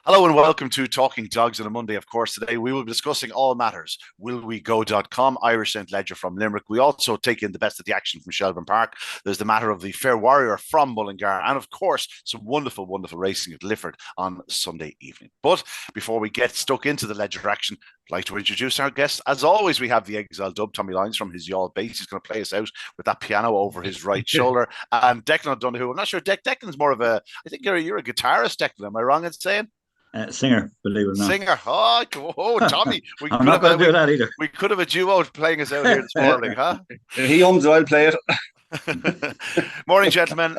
Hello and welcome to Talking Dogs on a Monday. Of course, today we will be discussing all matters. WillWeGo.com, Irish St. Ledger from Limerick. We also take in the best of the action from Shelbourne Park. There's the matter of the Fair Warrior from Mullingar. And of course, some wonderful, wonderful racing at Lifford on Sunday evening. But before we get stuck into the Ledger action, I'd like to introduce our guest. As always, we have the exile dub, Tommy Lyons from his Yall base. He's going to play us out with that piano over his right shoulder. And Declan O'Donoghue, I'm not sure, Declan's more of a, I think you're a guitarist, Declan. Am I wrong in saying? Singer, believe it or not. Singer. Oh, Tommy. I'm not going to do that either. We could have a duo playing us out here this morning, huh? He hums it, I'll play it. Morning, gentlemen.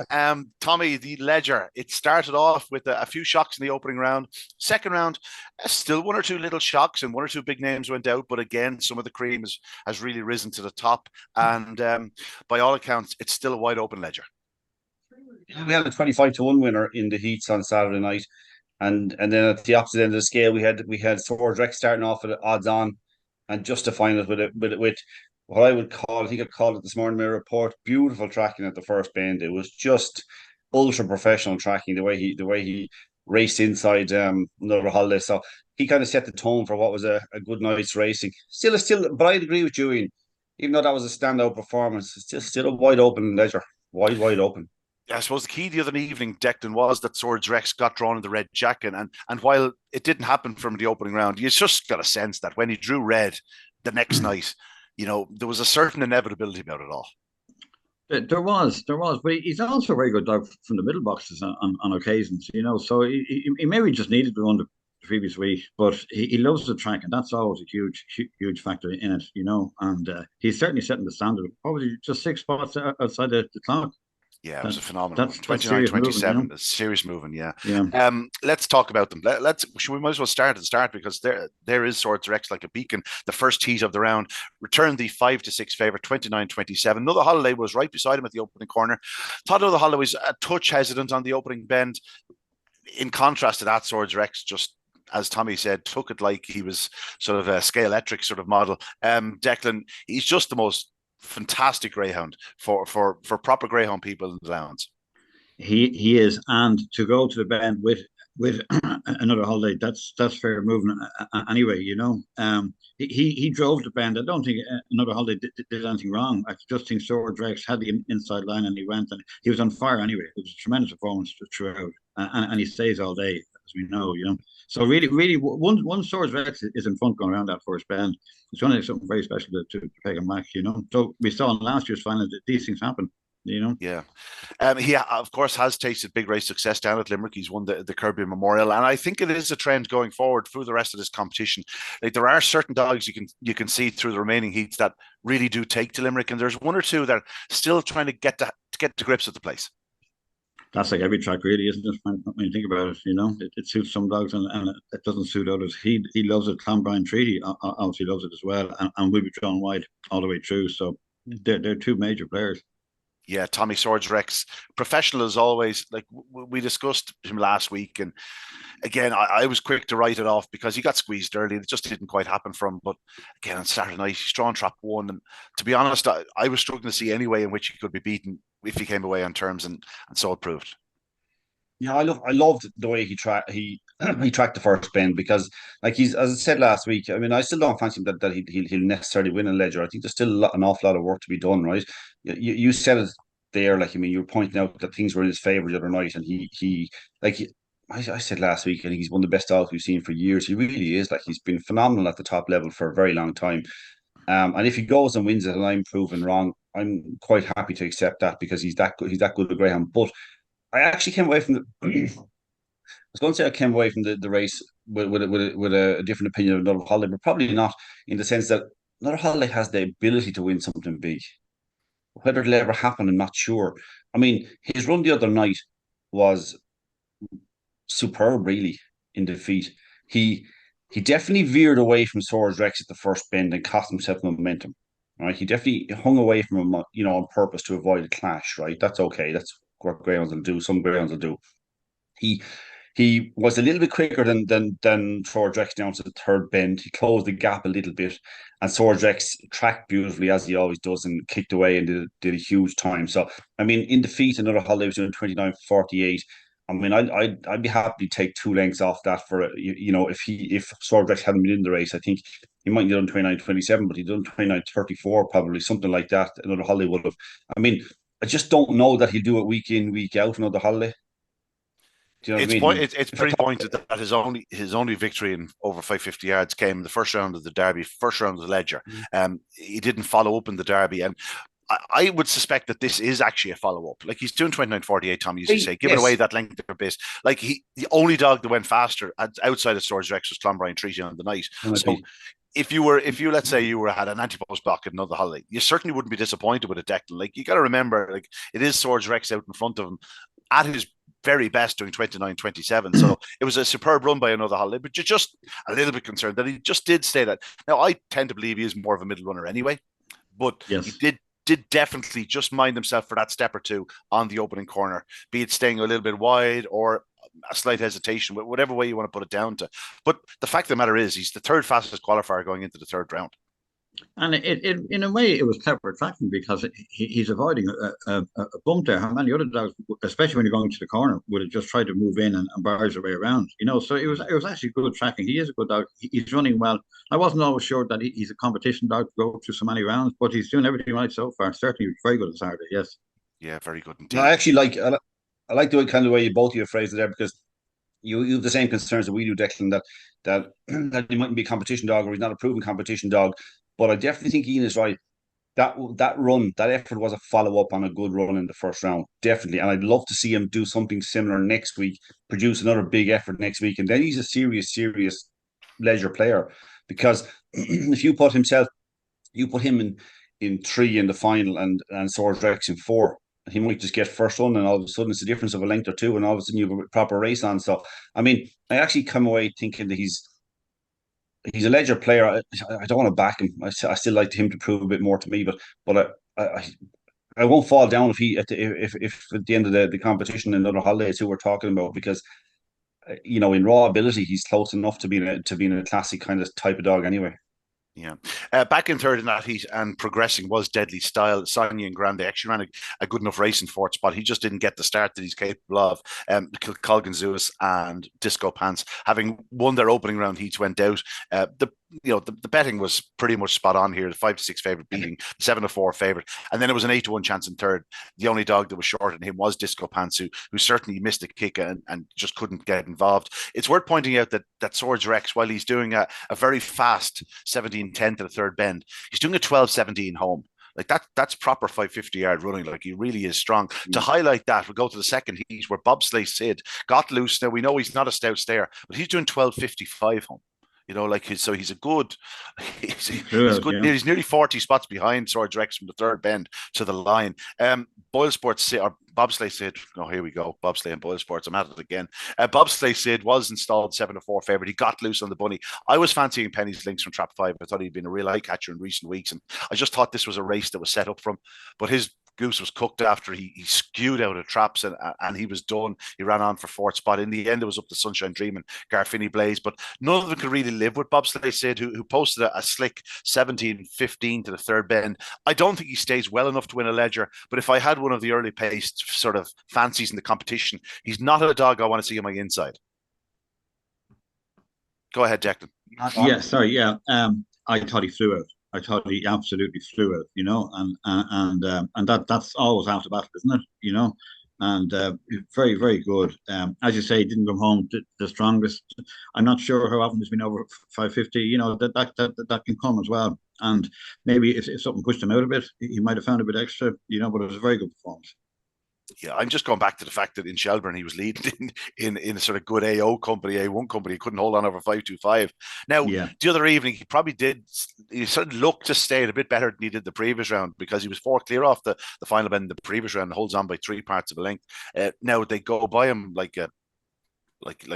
Tommy, the Ledger. It started off with a few shocks in the opening round. Second round, still one or two little shocks and one or two big names went out. But again, some of the cream has really risen to the top. And by all accounts, it's still a wide open Ledger. We had a 25-1 winner in the heats on Saturday night. And then at the opposite end of the scale, we had Swords Rex starting off at odds on and justifying it with what I would call, I think I called it this morning in my report, beautiful tracking at the first bend. It was just ultra professional tracking, the way he raced inside another holiday. So he kind of set the tone for what was a good night's racing. Still, but I'd agree with you, Ian. Even though that was a standout performance, it's still a wide open Ledger, wide open. I suppose the key the other evening, Declan, was that Swords Rex got drawn in the red jacket. And while it didn't happen from the opening round, you just got a sense that when he drew red the next night, there was a certain inevitability about it all. There was, but he's also a very good dog from the middle boxes on occasions, So he maybe just needed one the previous week, but he loves the track, and that's always a huge factor in it, And he's certainly setting the standard, probably just 6 spots outside the clock. Yeah, it was a phenomenal that's 29, 27, movement, serious movement, yeah. Yeah. Let's talk about them. We might as well start at the start because there is Swords Rex like a beacon. The first heat of the round returned the 5-6 favourite, 29-27. Another Holiday was right beside him at the opening corner. Thought Another Holiday was a touch hesitant on the opening bend. In contrast to that, Swords Rex just, as Tommy said, took it like he was sort of a scale-electric sort of model. Declan, he's just the most fantastic greyhound for proper greyhound people in the Downs. He is, and to go to the bend with Another Holiday, that's fair movement anyway. He drove the bend. I don't think Another Holiday did anything wrong. I just think Sword Rex had the inside line and he went, and he was on fire anyway. It was a tremendous performance throughout, and he stays all day, as we know. So really, one Swords Rex is in front going around that first bend. It's going to be something very special to peg him back. So we saw in last year's final that these things happen. Yeah. He, of course, has tasted big race success down at Limerick. He's won the Kirby Memorial. And I think it is a trend going forward through the rest of this competition. Like, there are certain dogs you can see through the remaining heats that really do take to Limerick. And there's one or two that are still trying to get to grips with the place. That's like every track, really, isn't it? When you think about it, it suits some dogs and it doesn't suit others. He loves it. Clonbrine Treaty obviously loves it as well, and we'll be drawn wide all the way through. So they're two major players. Yeah, Tommy Swords Rex, professional as always. Like we discussed him last week, and again, I was quick to write it off because he got squeezed early. It just didn't quite happen for him. But again, on Saturday night, he's drawn trap one, and to be honest, I was struggling to see any way in which he could be beaten if he came away on terms, and so it proved. Yeah, I loved the way he tracked the first bend because, like, he's, as I said last week, I mean, I still don't fancy him that he'll necessarily win a Ledger. I think there's still an awful lot of work to be done, right? You said it there, like, I mean, you were pointing out that things were in his favour the other night, and I said last week, I think he's one of the best dogs we've seen for years. He really is. Like, he's been phenomenal at the top level for a very long time. And if he goes and wins it, and I'm proven wrong, I'm quite happy to accept that because he's that good. He's that good at Greyhound. But I actually came away from the. I was going to say I came away from the race with a different opinion of Another Holiday, but probably not in the sense that Another Holiday has the ability to win something big. Whether it'll ever happen, I'm not sure. I mean, his run the other night was superb, really, in defeat. He definitely veered away from Swords Rex at the first bend and cost himself momentum. Right, he definitely hung away from him, on purpose to avoid a clash. Right, that's okay. That's what greyhounds will do. Some greyhounds will do. He he was a little bit quicker than Swords Rex down to the third bend. He closed the gap a little bit, and Swords Rex tracked beautifully as he always does and kicked away and did a huge time. So I mean, in defeat, Another Holiday was doing 29:48. I mean, I'd be happy to take 2 lengths off that for if Swords hadn't been in the race, I think he might have done 29.27, but he done 29.34 probably, something like that. Another holiday would have. I mean, I just don't know that he'll do it week in, week out. Another holiday. Do you know what I mean? It's pretty pointed that his only victory in over 550 yards came in the first round of the Derby, first round of the Ledger. He didn't follow up in the Derby, and I would suspect that this is actually a follow up. Like, he's doing 29.48, Tommy, as you say, giving away that length of base. Like, the only dog that went faster outside of Swords Rex was Clonbrine Treaty on the night. So if you let's say you had an anti-post block at another holiday, you certainly wouldn't be disappointed with a Declan. Like, you got to remember, like, it is Swords Rex out in front of him at his very best doing 29.27. So it was a superb run by another holiday, but you're just a little bit concerned that he just did stay that. Now, I tend to believe he is more of a middle runner anyway, but he did definitely just mind himself for that step or two on the opening corner, be it staying a little bit wide or a slight hesitation, whatever way you want to put it down to. But the fact of the matter is, he's the third fastest qualifier going into the third round. And it in a way, it was clever tracking because he's avoiding a bump there. How many other dogs, especially when you're going to the corner, would have just tried to move in and barge their way around? So it was actually good tracking. He is a good dog. He's running well. I wasn't always sure that he's a competition dog to go through so many rounds, but he's doing everything right so far. Certainly very good on Saturday. Yes. Yeah, very good indeed. No, I actually I like the kind of way both of you phrased it there, because you have the same concerns that we do, Declan, that he mightn't be a competition dog, or he's not a proven competition dog. But I definitely think Ian is right. That run, that effort was a follow up on a good run in the first round, definitely. And I'd love to see him do something similar next week, produce another big effort next week, and then he's a serious Leisure player. Because if you put him in 3 in the final and Swords Rex in 4, he might just get first one, and all of a sudden it's a difference of a length or two, and all of a sudden you have a proper race on. So, I mean, I actually come away thinking that he's a Ledger player. I don't want to back him. I still like him to prove a bit more to me, but I won't fall down if at the end of the competition another holiday is who we're talking about, because in raw ability he's close enough to being a classic kind of type of dog anyway. Yeah. Back in third in that heat and progressing was Deadly Style. Sonia and Grande actually ran a good enough race in fourth spot. He just didn't get the start that he's capable of. Colgan Zeus and Disco Pants, having won their opening round heats, went out. The betting was pretty much spot on here. The 5-6 favorite beating the 7-4 favorite, and then it was an 8-1 chance in third. The only dog that was short in him was Disco Pants, who certainly missed a kick and just couldn't get involved. It's worth pointing out that Swords Rex, while he's doing a very fast 17-10 to the third bend, he's doing a 12-17 home. Like, that's proper 550-yard running. Like, he really is strong. To highlight that, we'll go to the second heat where Bobsleigh Sid got loose. Now, we know he's not a stout stayer, but he's doing 12:55 home. So he's a good. He's good. Yeah. He's nearly 40 spots behind Swords Rex from the third bend to the line. Boyle Sports or Bobsleigh Sid. Oh, here we go. Bobsleigh and Boyle Sports. I'm at it again. Bobsleigh Sid was installed 7-4 favorite. He got loose on the bunny. I was fancying Penny's Links from Trap 5. I thought he'd been a real eye catcher in recent weeks, and I just thought this was a race that was set up for him. But his goose was cooked after he skewed out of traps and he was done. He ran on for fourth spot. In the end, it was up to Sunshine Dream and Garfinny Blaze, but none of them could really live with Bobsleigh Sid, who posted a slick 17-15 to the third bend. I don't think he stays well enough to win a Ledger, but if I had one of the early paced sort of fancies in the competition, he's not a dog I want to see on my inside. Go ahead, Declan. Yeah, sorry. Yeah, I thought he flew out. I thought he absolutely flew out, and that's always after battle, isn't it? And very, very good. As you say, he didn't come home the strongest. I'm not sure how often he's been over 550. That can come as well. And maybe if something pushed him out a bit, he might have found a bit extra, but it was a very good performance. Yeah, I'm just going back to the fact that in Shelbourne he was leading in a sort of good AO company, A1 company. He couldn't hold on over 5.25. Now, The other evening he probably did. He sort of looked to stay a bit better than he did the previous round, because he was 4 clear off the final bend in the previous round and holds on by 3 parts of a length. Now they go by him like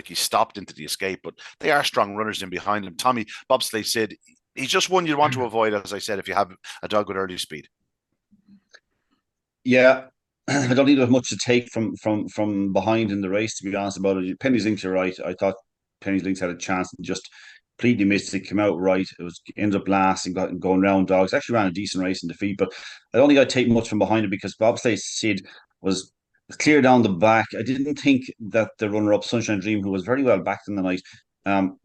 he stopped into the escape, but they are strong runners in behind him. Tommy, Bobsleigh Sid, he's just one you want to avoid, as I said, if you have a dog with early speed. Yeah. I don't think there's much to take from behind in the race, to be honest about it. Penny's Links, you're right. I thought Penny's Links had a chance and just completely missed it. Came out right. It was ended up last and going round dogs. Actually ran a decent race in defeat, but I don't think I'd take much from behind it, because Bobsleigh Sid was clear down the back. I didn't think that the runner-up Sunshine Dream, who was very well backed in the night,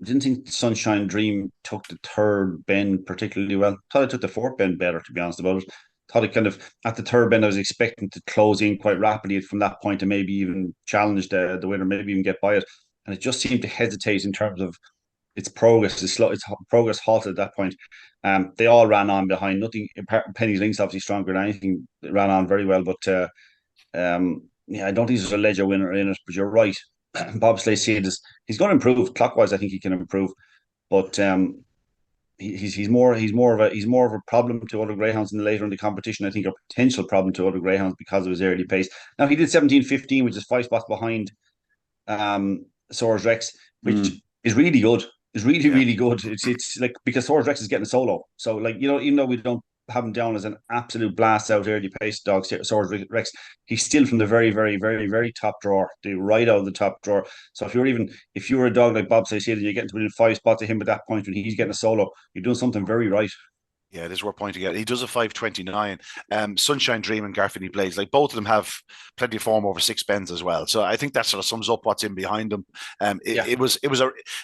didn't think Sunshine Dream took the third bend particularly well. Thought it took the fourth bend better, to be honest about it. Thought it kind of at the third bend, I was expecting to close in quite rapidly from that point and maybe even challenge the winner, maybe even get by it. And it just seemed to hesitate in terms of its progress. Its progress halted at that point. They all ran on behind. Nothing. Penny's Links obviously stronger than anything. It ran on very well, but yeah, I don't think there's a ledger winner in it. But you're right. Bobsleigh Sid he's going to improve clockwise. I think he can improve, but he's more of a problem to other greyhounds in the later in the competition. I think a potential problem to other greyhounds because of his early pace. Now he did 17:15, which is 5 spots behind Swords Rex, which is really good. Is really good. It's like because Swords Rex is getting a solo, so like even though we don't have him down as an absolute blast out early pace dog, Swords Rex, he's still from the very, very, very, very top drawer, right out of the top drawer. So if you're a dog like Bob says here, and you're getting to within 5 spots of him at that point when he's getting a solo, you're doing something very right. Yeah, it is worth pointing out. He does a 5:29. Sunshine Dream and Garfield Blaze, like both of them have plenty of form over 6 bends as well. So I think that sort of sums up what's in behind them. It was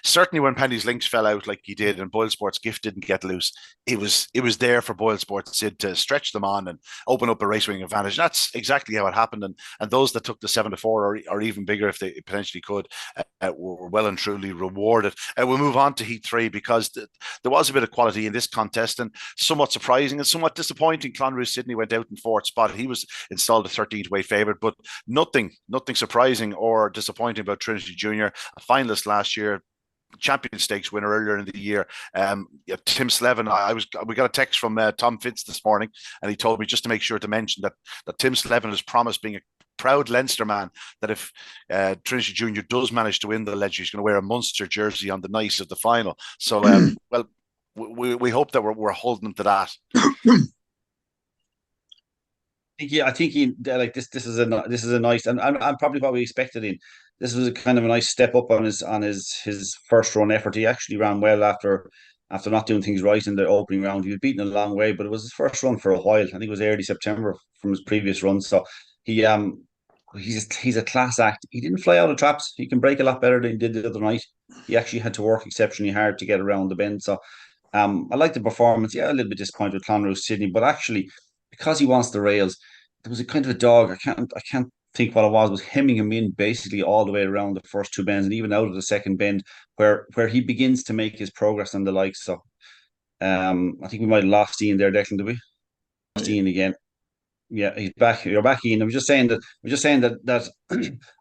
certainly when Penny's Links fell out like he did and Boyle Sports Gift didn't get loose. It was there for Boyle Sports Sid to stretch them on and open up a racing advantage. And that's exactly how it happened. And those that took the 7-4 or even bigger if they potentially could were well and truly rewarded. We'll move on to Heat 3 because there was a bit of quality in this contest and somewhat surprising and somewhat disappointing. Clonruth Sydney went out in fourth spot. He was installed a 13th way favourite, but nothing surprising or disappointing about Trinity Junior, a finalist last year, Champion Stakes winner earlier in the year. Tim Slevin, we got a text from Tom Fitz this morning, and he told me just to make sure to mention that Tim Slevin has promised, being a proud Leinster man, that if Trinity Junior does manage to win the Ledger, he's going to wear a Munster jersey on the night of the final. So, well, we hope that we're holding him to that. Yeah, I think he like this. This is a nice, and I'm probably what we expected in. This was a kind of a nice step up on his first run effort. He actually ran well after not doing things right in the opening round. He was beaten a long way, but it was his first run for a while. I think it was early September from his previous run. So he's a class act. He didn't fly out of traps. He can break a lot better than he did the other night. He actually had to work exceptionally hard to get around the bend. So I like the performance. Yeah, a little bit disappointed with Clonruth Sydney, but actually, because he wants the rails, there was a kind of a dog. I can't think what it was hemming him in basically all the way around the first 2 bends and even out of the second bend where he begins to make his progress and the like. So I think we might have lost Ian there, Declan, did we? Lost Ian again. Yeah, he's back. You're back, Ian. I was just saying that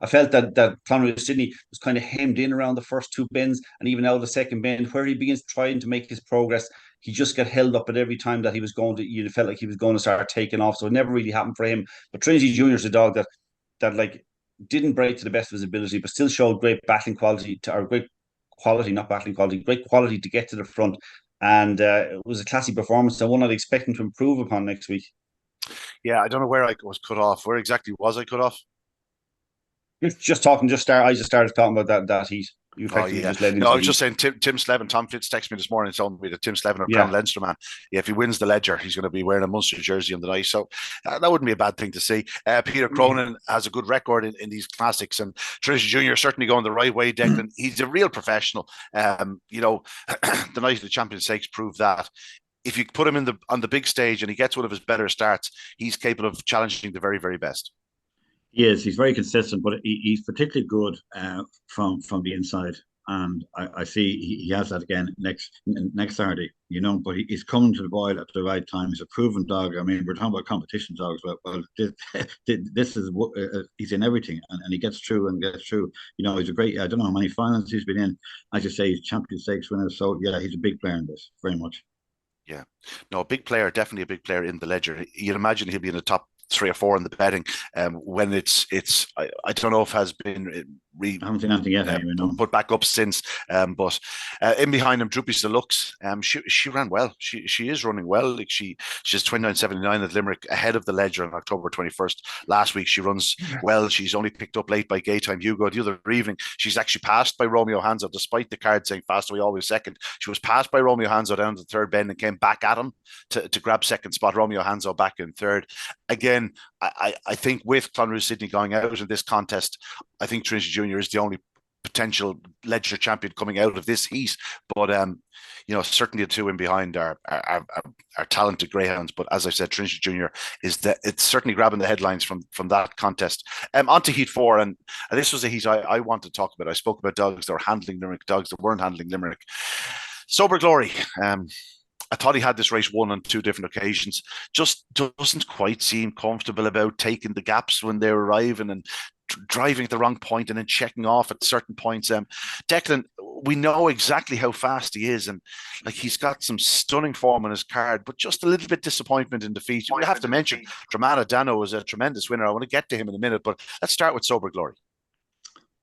I felt that Clonruth Sydney was kind of hemmed in around the first 2 bends and even out of the second bend, where he begins trying to make his progress. He just got held up at every time that he was going to. You felt like he was going to start taking off, so it never really happened for him. But Trinity Junior's a dog that like didn't break to the best of his ability, but still showed great battling quality great quality, not battling quality, great quality to get to the front. And it was a classy performance, and one I'd expect him to improve upon next week. Yeah, I don't know where I was cut off. Where exactly was I cut off? I just started talking about that heat. You effectively just led into No, I was just saying Tim Slevin, Tom Fitz texted me this morning telling me that Tim Slevin, a proud Leinster man, if he wins the Ledger, he's going to be wearing a Munster jersey on the night. So that wouldn't be a bad thing to see. Peter Cronin has a good record in these classics, and Trinity Junior certainly going the right way, Declan. He's a real professional. The night of the Champions Stakes proved that. If you put him on the big stage and he gets one of his better starts, he's capable of challenging the very, very best. He is. He's very consistent, but he's particularly good from the inside. And I see he has that again next Saturday, but he's coming to the boil at the right time. He's a proven dog. I mean, we're talking about competition dogs, but this is he's in everything, and he gets through and gets through. He's a great. I don't know how many finals he's been in. As you say, he's Champions Stakes winner. So yeah, he's a big player in this, very much. Yeah, no, a big player, definitely a big player in the Ledger. You'd imagine he'll be in the top 3 or 4 in the betting. When it's I don't know if has been I haven't seen anything yet. Put back up since. But in behind him, Droopy's Deluxe. She ran well. She is running well. Like she's 29.79 at Limerick, ahead of the Ledger on October 21st. Last week she runs well. She's only picked up late by Gaytime Hugo the other evening. She's actually passed by Romeo Hanzo, despite the card saying fast away always second. She was passed by Romeo Hanzo down to the third bend and came back at him to grab second spot. Romeo Hanzo back in third. Again, again, I think with Clonruth Sydney going out in this contest, I think Trinity Junior is the only potential Leger champion coming out of this heat. But certainly the two in behind are talented greyhounds. But as I said, Trinity Junior it's certainly grabbing the headlines from that contest. On to Heat 4, and this was a heat I want to talk about. I spoke about dogs that were handling Limerick, dogs that weren't handling Limerick. Sober Glory. I thought he had this race won on 2 different occasions. Just doesn't quite seem comfortable about taking the gaps when they're arriving and driving at the wrong point and then checking off at certain points. Declan, we know exactly how fast he is, and like he's got some stunning form on his card, but just a little bit disappointment in defeat. We have to mention Dramana Dano was a tremendous winner. I want to get to him in a minute, but let's start with Sober Glory.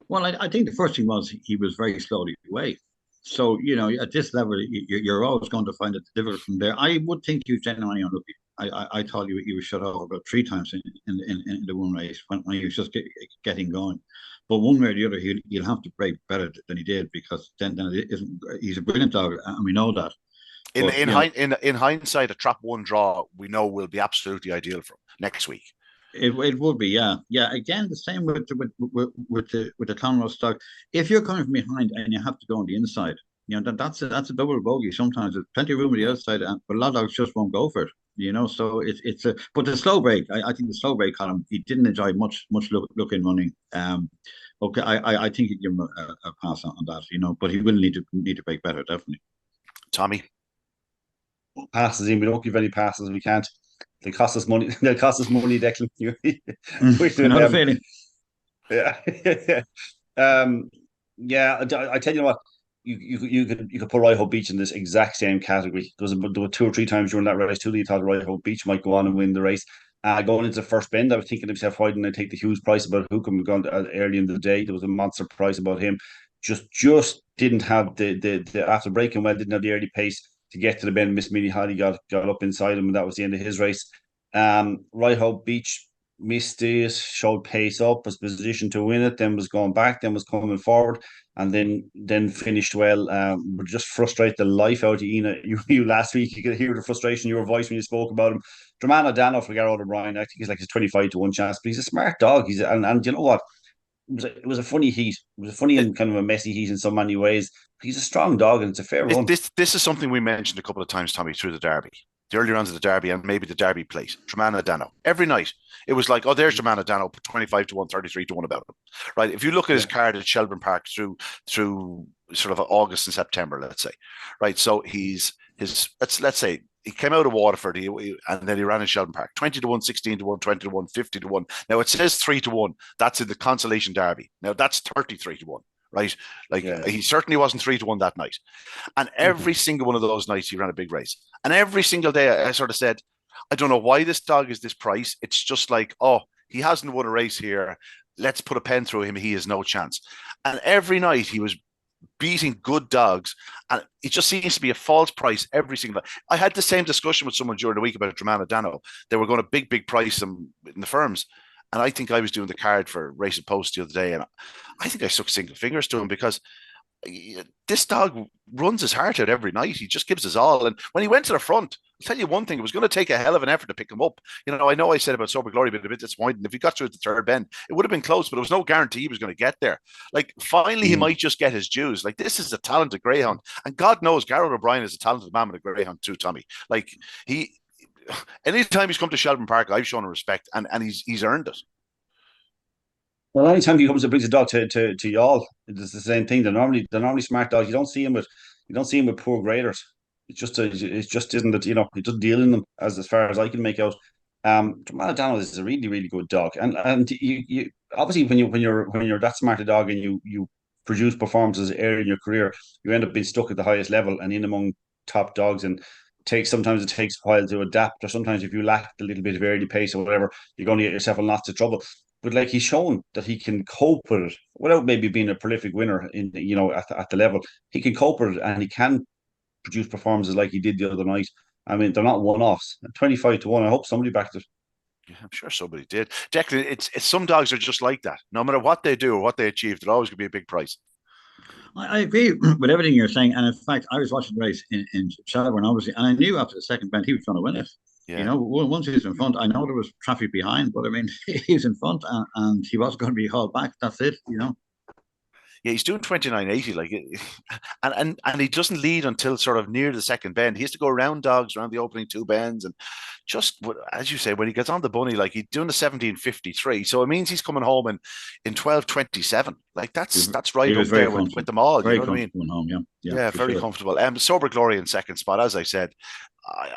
Well, I think the first thing was he was very slowly away. So, at this level, you're always going to find it difficult from there. I would think you genuinely unlucky. I thought he was shut off about 3 times in the one race when he was just getting going. But one way or the other, he'll have to break better than he did, because then it isn't. He's a brilliant dog, and we know that. In hindsight, a trap 1 draw we know will be absolutely ideal for him next week. It would be, yeah. Again, the same with the Clonruth stock. If you're coming from behind and you have to go on the inside, that's a double bogey. Sometimes there's plenty of room on the outside, but a lot of dogs just won't go for it. So it's a. But the slow break, I think the slow break column, he didn't enjoy much look in running. Okay, I think you give him a pass on that. But he will need to break better, definitely. Tommy, passes in. We don't give any passes. We can't. They cost us money. They'll cost us money, Declan. Not a feeling. Yeah. I tell you what, you could put Ryhope Beach in this exact same category. There were 2 or 3 times during that race, you thought Ryhope Beach might go on and win the race. Going into the first bend, I was thinking to myself, why didn't I take the huge price about Hookham gone early in the day? There was a monster price about him. Just didn't have the after breaking well, didn't have the early pace to get to the bend. Miss Minnie Holly got up inside him, and that was the end of his race. Ryhope Beach missed it, showed pace up, was positioned to win it, then was going back, then was coming forward, and then finished well. But just frustrate the life out of Ina. You last week, you could hear the frustration in your voice when you spoke about him. Dramana Dano for Garrod O'Brien, I think he's like his 25 to 1 chance, but he's a smart dog. And you know what? It was a funny heat. It was a funny and kind of a messy heat in so many ways. He's a strong dog, and it's a fair run. This is something we mentioned a couple of times, Tommy, through the Derby. The early rounds of the Derby and maybe the Derby plate. Dramana Dano. Every night, it was like, oh, there's Dramana Dano, 25 to 1, 33 to 1 about him. Right? If you look at his card at Shelbourne Park through sort of August and September, let's say. Right? So let's say, he came out of Waterford and then he ran in Shelbourne Park. 20 to 1, 16 to 1, 20 to 1, 50 to 1. Now it says 3 to 1. That's in the Consolation Derby. Now that's 33 to 1, right? He certainly wasn't 3 to 1 that night. And every single one of those nights he ran a big race. And every single day I sort of said, I don't know why this dog is this price. It's just like, oh, he hasn't won a race here. Let's put a pen through him. He has no chance. And every night he was beating good dogs, and it just seems to be a false price every single day. I had the same discussion with someone during the week about Dramana Dano. They were going to big price him in the firms, and I think I was doing the card for Racing Post the other day, and I think I stuck single fingers to him because this dog runs his heart out every night. He just gives his all, and when he went to the front, I'll tell you one thing, it was going to take a hell of an effort to pick him up. I know I said about Sober Glory, but a bit disappointing. If he got through the 3rd bend, it would have been close, but there was no guarantee he was going to get there. Like, finally, he might just get his dues. Like, this is a talented greyhound, and God knows Garrod O'Brien is a talented man with a greyhound too, Tommy. Like, anytime he's come to Shelbourne Park, I've shown him respect, and he's earned it. Well, anytime he comes and brings a dog to y'all, it's the same thing. They're normally smart dogs. You don't see him with poor graders. It just isn't that, it doesn't deal in them as far as I can make out. Dramana Dano is a really, really good dog, and you obviously when you're that smart a dog and you produce performances early in your career, you end up being stuck at the highest level and in among top dogs, and sometimes it takes a while to adapt, or sometimes if you lack a little bit of early pace or whatever, you're going to get yourself in lots of trouble. But like, he's shown that he can cope with it without maybe being a prolific winner at the level. He can cope with it, and he can produce performances like he did the other night. I mean, they're not one-offs. 25 to 1. I hope somebody backed it. Yeah, I'm sure somebody did. Declan, it's some dogs are just like that. No matter what they do or what they achieve, they're always going to be a big price. I agree with everything you're saying, and in fact, I was watching the race in Shelbourne, obviously, and I knew after the 2nd bend he was going to win it. You Yeah. know, once he was in front, I know there was traffic behind, but I mean, he was in front and he wasn't going to be hauled back. That's it, you know. Yeah, he's doing 29.80, like, and he doesn't lead until sort of near the second bend. He has to go around dogs around the opening two bends, and just as you say, when he gets on the bunny, like he's doing the 17.53, so it means he's coming home in 12.27. Like that's He right was up very there with comfortable, them all. You very know what I mean? comfortable home. Yeah, yeah, Yeah, for very sure. comfortable. Sober Glory in second spot, as I said.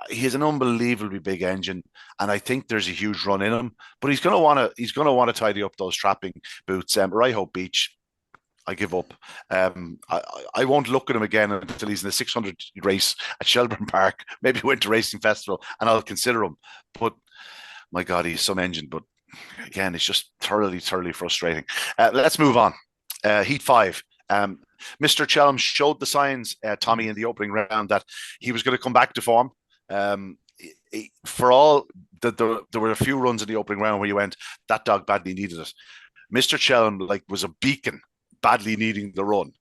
He has an unbelievably big engine, and I think there's a huge run in him. But he's gonna want to tidy up those trapping boots. Ryhope Beach, I give up. I won't look at him again until he's in the 600 race at Shelbourne Park, maybe Winter Racing Festival, and I'll consider him. But my God, he's some engine. But again, it's just thoroughly, thoroughly frustrating. Let's move on. Heat 5. Mr. Chelm showed the signs, Tommy, in the opening round that he was going to come back to form. For all that there were a few runs in the opening round where you went, that dog badly needed it. Mr. Chelm was a beacon, badly needing the run.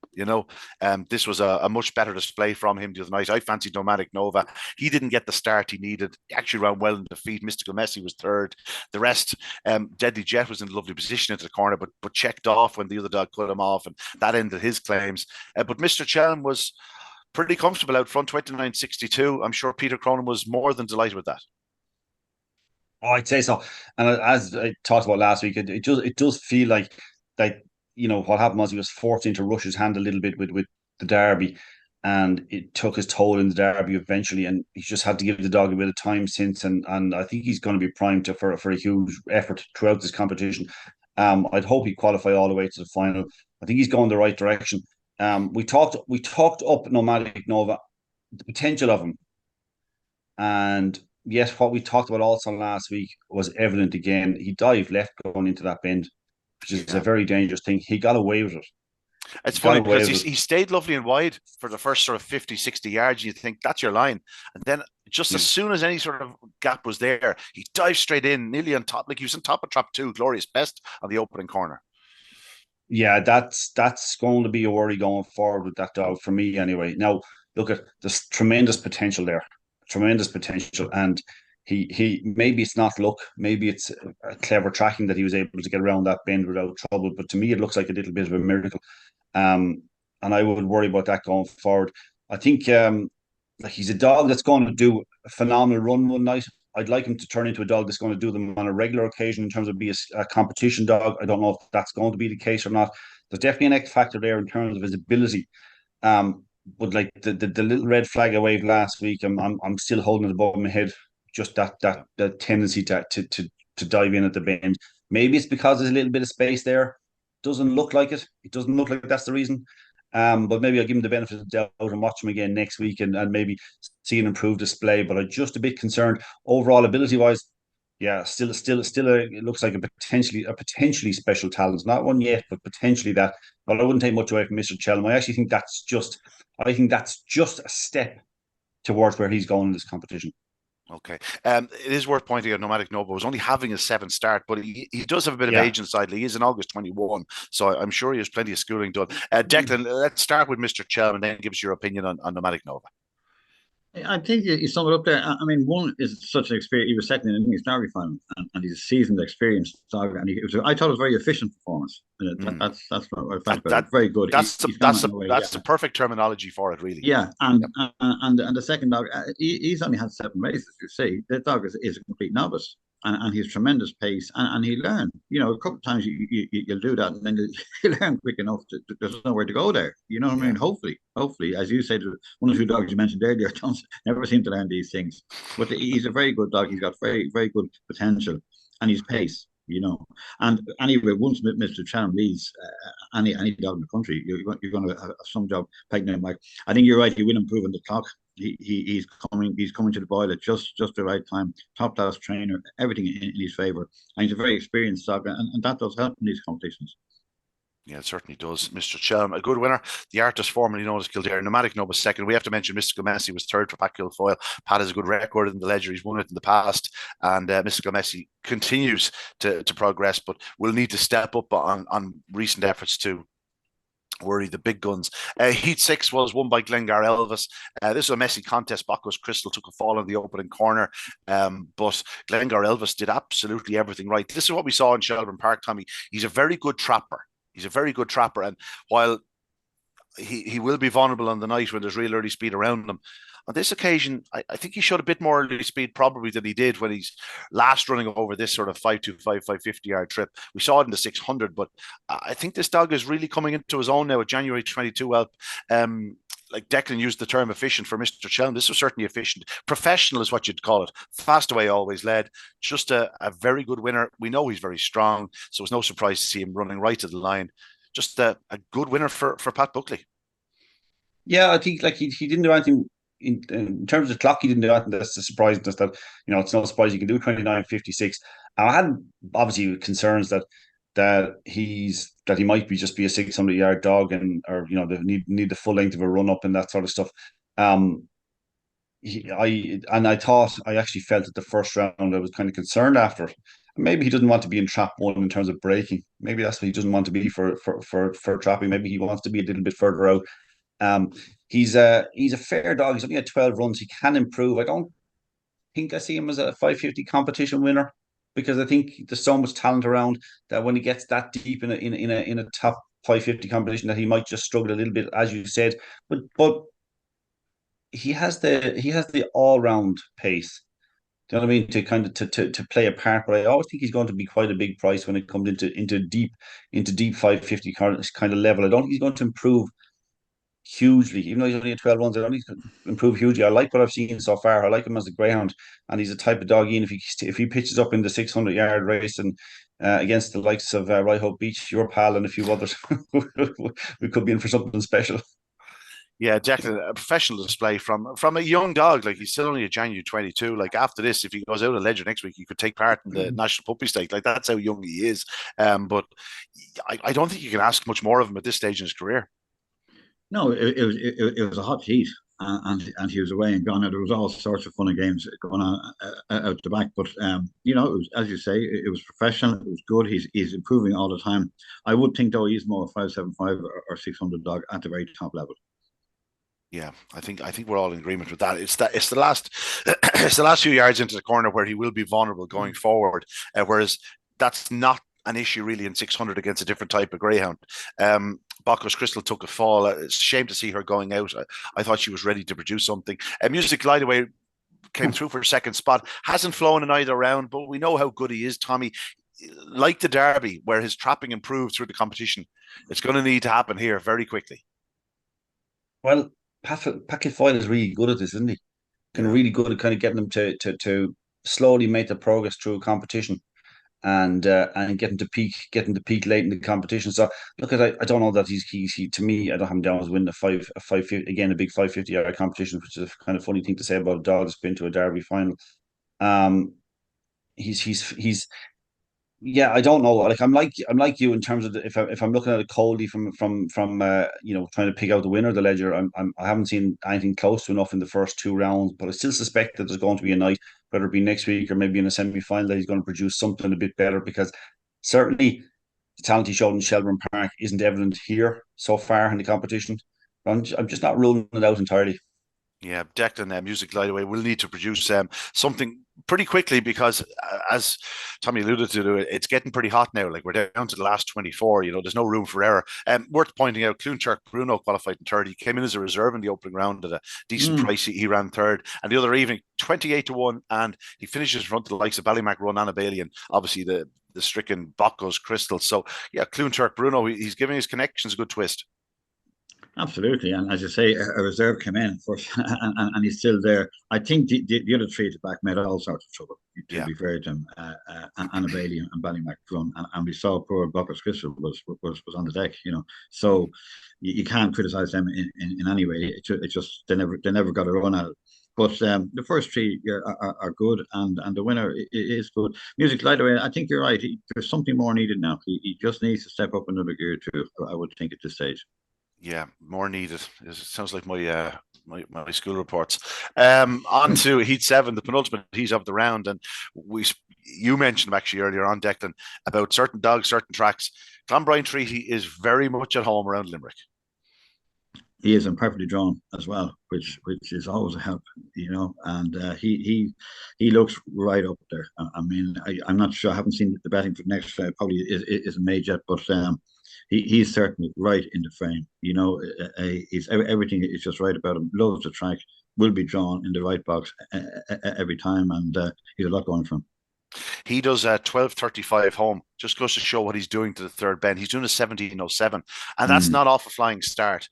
This was a much better display from him the other night. I fancied Nomadic Nova. He didn't get the start he needed. He actually ran well in defeat. Mystical Messi was third. The rest, Deadly Jet was in a lovely position into the corner, but checked off when the other dog cut him off, and that ended his claims. But Mr. Chelm was pretty comfortable out front, 29.62. I'm sure Peter Cronin was more than delighted with that. Oh, I'd say so. And as I talked about last week, it does feel like what happened was he was forced into rush his hand a little bit with the Derby, and it took his toll in the Derby eventually, and he's just had to give the dog a bit of time since, and I think he's going to be primed for a huge effort throughout this competition. I'd hope he qualify all the way to the final. I think he's going the right direction. We talked up Nomadic Nova, the potential of him, and yes, what we talked about also last week was evident again. He dived left going into that bend, which is a Yeah. very dangerous thing. He got away with it. It's He got funny away because with it. he stayed lovely and wide for the first sort of 50, 60 yards. You think that's your line. And then just as Yeah. soon as any sort of gap was there, he dived straight in, nearly on top, like he was on top of trap two, glorious best on the opening corner. Yeah, that's going to be a worry going forward with that dog for me anyway. Now, look at there's tremendous potential there, tremendous potential, and he maybe it's not luck, maybe it's a clever tracking that he was able to get around that bend without trouble. But to me, it looks like a little bit of a miracle, um, and I would worry about that going forward. I think like he's a dog that's going to do a phenomenal run one night. I'd like him to turn into a dog that's going to do them on a regular occasion in terms of be a competition dog. I don't know if that's going to be the case or not. There's definitely an X factor there in terms of his ability. But like the little red flag I waved last week, I'm still holding it above my head. Just that tendency to dive in at the bend. Maybe it's because there's a little bit of space there. Doesn't look like it. It doesn't look like that's the reason. But maybe I'll give him the benefit of the doubt and watch him again next week and maybe see an improved display. But I'm just a bit concerned overall ability wise. Yeah, still, it looks like a potentially special talent. Not one yet, but potentially that. But I wouldn't take much away from Mr. Chelm. I think that's just a step towards where he's going in this competition. Okay. It is worth pointing out Nomadic Nova was only having a seventh start, but he does have a bit of Yeah. age inside. He is in August 21, so I'm sure he has plenty of schooling done. Declan, let's start with Mr. Chelm and then give us your opinion on Nomadic Nova. I think you sum it up there. I mean, one is such an experience. He was second in the Derby final, and he's a seasoned, experienced dog. And I thought it was a very efficient performance. Mm. That's what I felt That, about that it. Very good. that's the He's gone that's on the the way. that's Yeah, the perfect terminology for it, really. yeah. Yep. And the second dog, he's only had 7 races. You see, the dog is a complete novice. And he's tremendous pace, and he learned. You know, a couple of times you'll do that, and then you learn quick enough. There's nowhere to go there. You know what I Yeah. mean? Hopefully, as you said, one or two dogs you mentioned earlier don't never seem to learn these things. But he's a very good dog. He's got very very good potential, and he's pace. You know, and anyway, once Mr. Chan leads any dog in the country, you're going to have some job pegging him. Like I think you're right. He will improve in the clock. He's coming to the boil at just the right time. Top class trainer, everything in his favour, and he's a very experienced dog, and that does help in these competitions. Yeah, it certainly does. Mr. Chelm, a good winner. The artist formerly known as Kildare. Nomadic Nova was second. We have to mention Mystical Messi was third for Pat Kilfoyle. Pat has a good record in the ledger. He's won it in the past. And Mystical Messi continues to progress, but will need to step up on recent efforts too. worry the big guns. Heat 6 was won by Glengar Elvis. This was a messy contest. Bacchus Crystal took a fall in the opening corner, but Glengar Elvis did absolutely everything right. This is what we saw in Shelbourne Park, Tommy. He's a very good trapper. He's a very good trapper, and while he will be vulnerable on the night when there's real early speed around him, on this occasion, I think he showed a bit more early speed probably than he did when he's last running over this sort of 550 yard trip. We saw it in the 600, but I think this dog is really coming into his own now at January 22 Help. Like Declan used the term efficient for Mr. Chelm. This was certainly efficient. Professional is what you'd call it. Fast away, always led. Just a very good winner. We know he's very strong, so it's no surprise to see him running right to the line. Just a good winner for Pat Buckley. Yeah, I think like he didn't do anything in terms of clock. He didn't do anything that's surprising us. That it's no surprise he can do 29:56. I had obviously concerns that he might be a 600-yard dog or they need the full length of a run up and that sort of stuff. I actually felt at the first round I was kind of concerned after it. Maybe he doesn't want to be in trap one in terms of breaking. Maybe that's what he doesn't want to be for trapping. Maybe he wants to be a little bit further out. He's a fair dog. He's only had 12 runs. He can improve. I don't think I see him as a 550 competition winner because I think there's so much talent around that when he gets that deep in a top 550 competition that he might just struggle a little bit, as you said. But he has the all round pace. Do you know what I mean? To kind of to play a part, but I always think he's going to be quite a big price when it comes into deep 550 kind of level. I don't think he's going to improve hugely, even though he's only at 12 runs. I don't think he's going to improve hugely. I like what I've seen so far. I like him as a greyhound, and he's a type of dog. Ian, if he pitches up in the 600-yard race and against the likes of Right Hope Beach, your pal, and a few others, we could be in for something special. Yeah, Declan, a professional display from a young dog. Like he's still only a January 22. Like after this, if he goes out of Ledger next week, he could take part in the National Puppy Stake. Like that's how young he is. But I don't think you can ask much more of him at this stage in his career. No, it was a hot heat, and he was away and gone. And there was all sorts of fun and games going on out the back. But it was, as you say, it was professional. It was good. He's improving all the time. I would think though he's more 575 or 600 dog at the very top level. Yeah, I think we're all in agreement with that. It's the last it's the last few yards into the corner where he will be vulnerable going forward. Whereas that's not an issue really in 600 against a different type of greyhound. Bacchus Crystal took a fall. It's a shame to see her going out. I thought she was ready to produce something. Music Light Away came through for a second spot. Hasn't flown in either round, but we know how good he is, Tommy. Like the Derby, where his trapping improved through the competition, it's going to need to happen here very quickly. Well, Packet Foyle is really good at this, isn't he? Kind of really good at kind of getting them to slowly make the progress through a competition and getting to peak late in the competition. So look, I don't know that he to me, I don't have him down as winning a 550 again, a big 550-yard competition, which is a kind of funny thing to say about a dog that's been to a Derby final. He's yeah, I don't know. Like I'm like you in terms of if I'm looking at it coldly from trying to pick out the winner of the Ledger. I haven't seen anything close to enough in the first two rounds, but I still suspect that there's going to be a night, whether it be next week or maybe in a semi-final, that he's going to produce something a bit better, because certainly the talent he showed in Shelbourne Park isn't evident here so far in the competition. I'm just not ruling it out entirely. Yeah, Declan, Music Light Away will need to produce something pretty quickly because, as Tommy alluded to, it's getting pretty hot now. Like we're down to the last 24. There's no room for error. Worth pointing out, Clonturk Bruno qualified in third. He came in as a reserve in the opening round at a decent price. He ran third, and the other evening 28-1, and he finishes in front of the likes of Ballymac, Run, Annabelle, obviously the stricken Bacchus Crystal. So yeah, Clonturk Bruno, he's giving his connections a good twist. Absolutely, and as you say, a reserve came in first, and he's still there. I think the other three at the back made all sorts of trouble. To be fair to him, Annabelle and Ballymac run, and we saw poor Bacchus Crystal was on the deck. So you can't criticise them in any way. It just they never got a run at it. But the first three are good, and the winner is good. Music Light Away, I think you're right. There's something more needed now. He just needs to step up another gear too. I would think at this stage. Yeah, more needed. It sounds like my school reports. On to Heat 7, the penultimate heat of the round, and you mentioned actually earlier on, Declan, about certain dogs, certain tracks. Clonbrine Treaty is very much at home around Limerick. He is imperfectly drawn as well, which is always a help, And he looks right up there. I mean, I'm not sure. I haven't seen the betting for the next probably isn't made yet, but he's certainly right in the frame. He's everything is just right about him. Loves the track, will be drawn in the right box every time, and he's a lot going from. He does a 12:35 home. Just goes to show what he's doing to the third bend. He's doing a 17:07, and that's not off a flying start.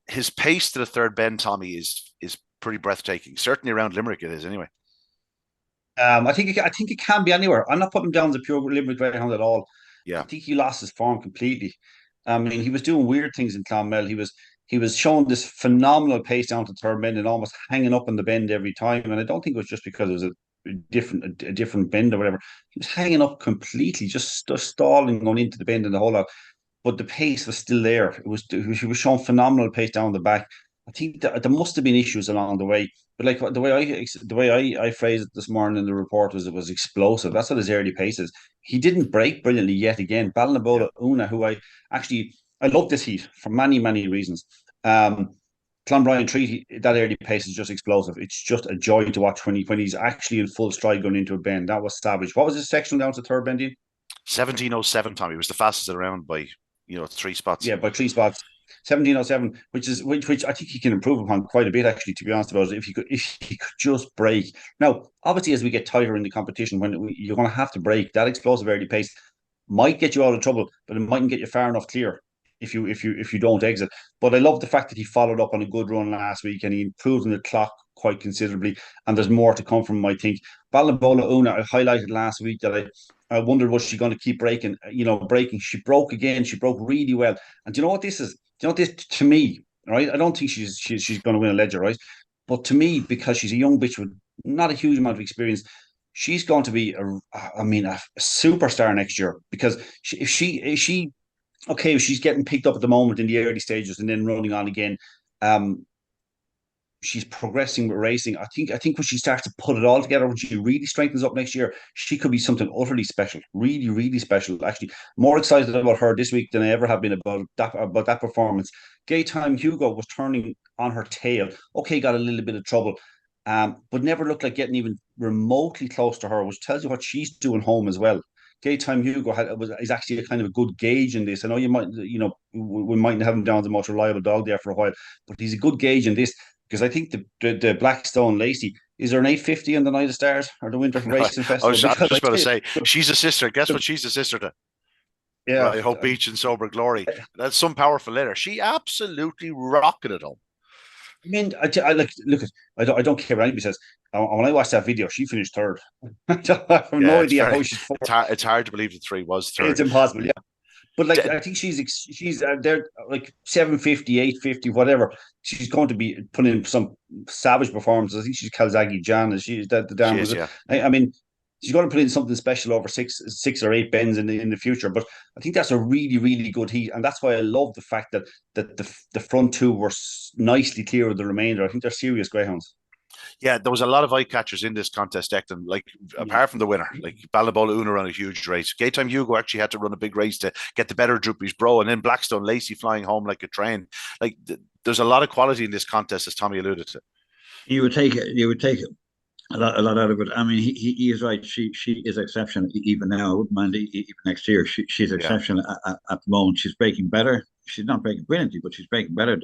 His pace to the third bend, Tommy, is pretty breathtaking. Certainly around Limerick, it is anyway. I think it can be anywhere. I'm not putting him down as a pure Limerick Greyhound at all. Yeah, I think he lost his form completely. I mean, he was doing weird things in Clonmel. He was showing this phenomenal pace down to third bend and almost hanging up on the bend every time. And I don't think it was just because it was a different bend or whatever. He was hanging up completely, just stalling going into the bend and the whole lot. But the pace was still there. He was showing phenomenal pace down the back. I think that there must have been issues along the way, but like the way I phrased it this morning in the report was it was explosive. That's what his early pace is. He didn't break brilliantly yet again. yeah. Ballinabola Una, who I love this heat for many reasons. Clonbrine Treaty, that early pace is just explosive. It's just a joy to watch when he's actually in full stride going into a bend. That was savage. What was his section down to third bend in? 17:07, Tommy. It was the fastest around by 3 spots. Yeah, by 3 spots. 17:07, which I think he can improve upon quite a bit, actually, to be honest about it. If he could just break. Now, obviously, as we get tighter in the competition, you're going to have to break, that explosive early pace might get you out of trouble, but it mightn't get you far enough clear if you don't exit. But I love the fact that he followed up on a good run last week and he improved on the clock quite considerably. And there's more to come from him, I think. Ballinbola Una, I highlighted last week that I wondered, was she going to keep breaking? Breaking. She broke again. She broke really well. And do you know what this is? Do you know what this to me? Right? I don't think she's going to win a ledger, right? But to me, because she's a young bitch with not a huge amount of experience, she's going to be a superstar next year. Because if she okay, she's getting picked up at the moment in the early stages and then running on again. Um, she's progressing with racing. I think when she starts to put it all together, when she really strengthens up next year, she could be something utterly special. Really special. Actually, more excited about her this week than I ever have been about that performance. Gaytime Hugo was turning on her tail. Okay, got a little bit of trouble. But never looked like getting even remotely close to her, which tells you what she's doing home as well. Gaytime Hugo is actually a kind of a good gauge in this. I know we mightn't have him down as the most reliable dog there for a while, but he's a good gauge in this because I think the Blackstone Lacey, is there an 850 on the Night of Stars or the Winter Racing I Festival? was just about to say, she's a sister. Guess what she's a sister to? Yeah, Right, Hope Beach and Sober Glory. That's some powerful letter. She absolutely rocketed it home. I mean, I like look at. I don't care what anybody says. When I watched that video, she finished third. I have no Yeah, idea how she's fourth. it's hard to believe the three was third. It's impossible. Yeah. But like, I think she's there like 750, 850, whatever. She's going to be putting in some savage performances. I think she's Calzaghe Jan. She's that the She damn is, was it. yeah. I mean, she's going to put in something special over six or eight bends in the future. But I think that's a really good heat, and that's why I love the fact that the front two were nicely clear of the remainder. I think they're serious greyhounds. Yeah, there was a lot of eye catchers in this contest, Declan. Like, apart from the winner, like Ballinbola Una ran a huge race. Gaytime Hugo actually had to run a big race to get the better Droopy's Bro, and then Blackstone Lacey flying home like a train. Like, there's a lot of quality in this contest, as Tommy alluded to. You would take a lot out of it. I mean, he is right. She is exceptional even now. I wouldn't mind even next year. She's Yeah, exceptional at the moment. She's breaking better. She's not breaking brilliantly, but she's breaking better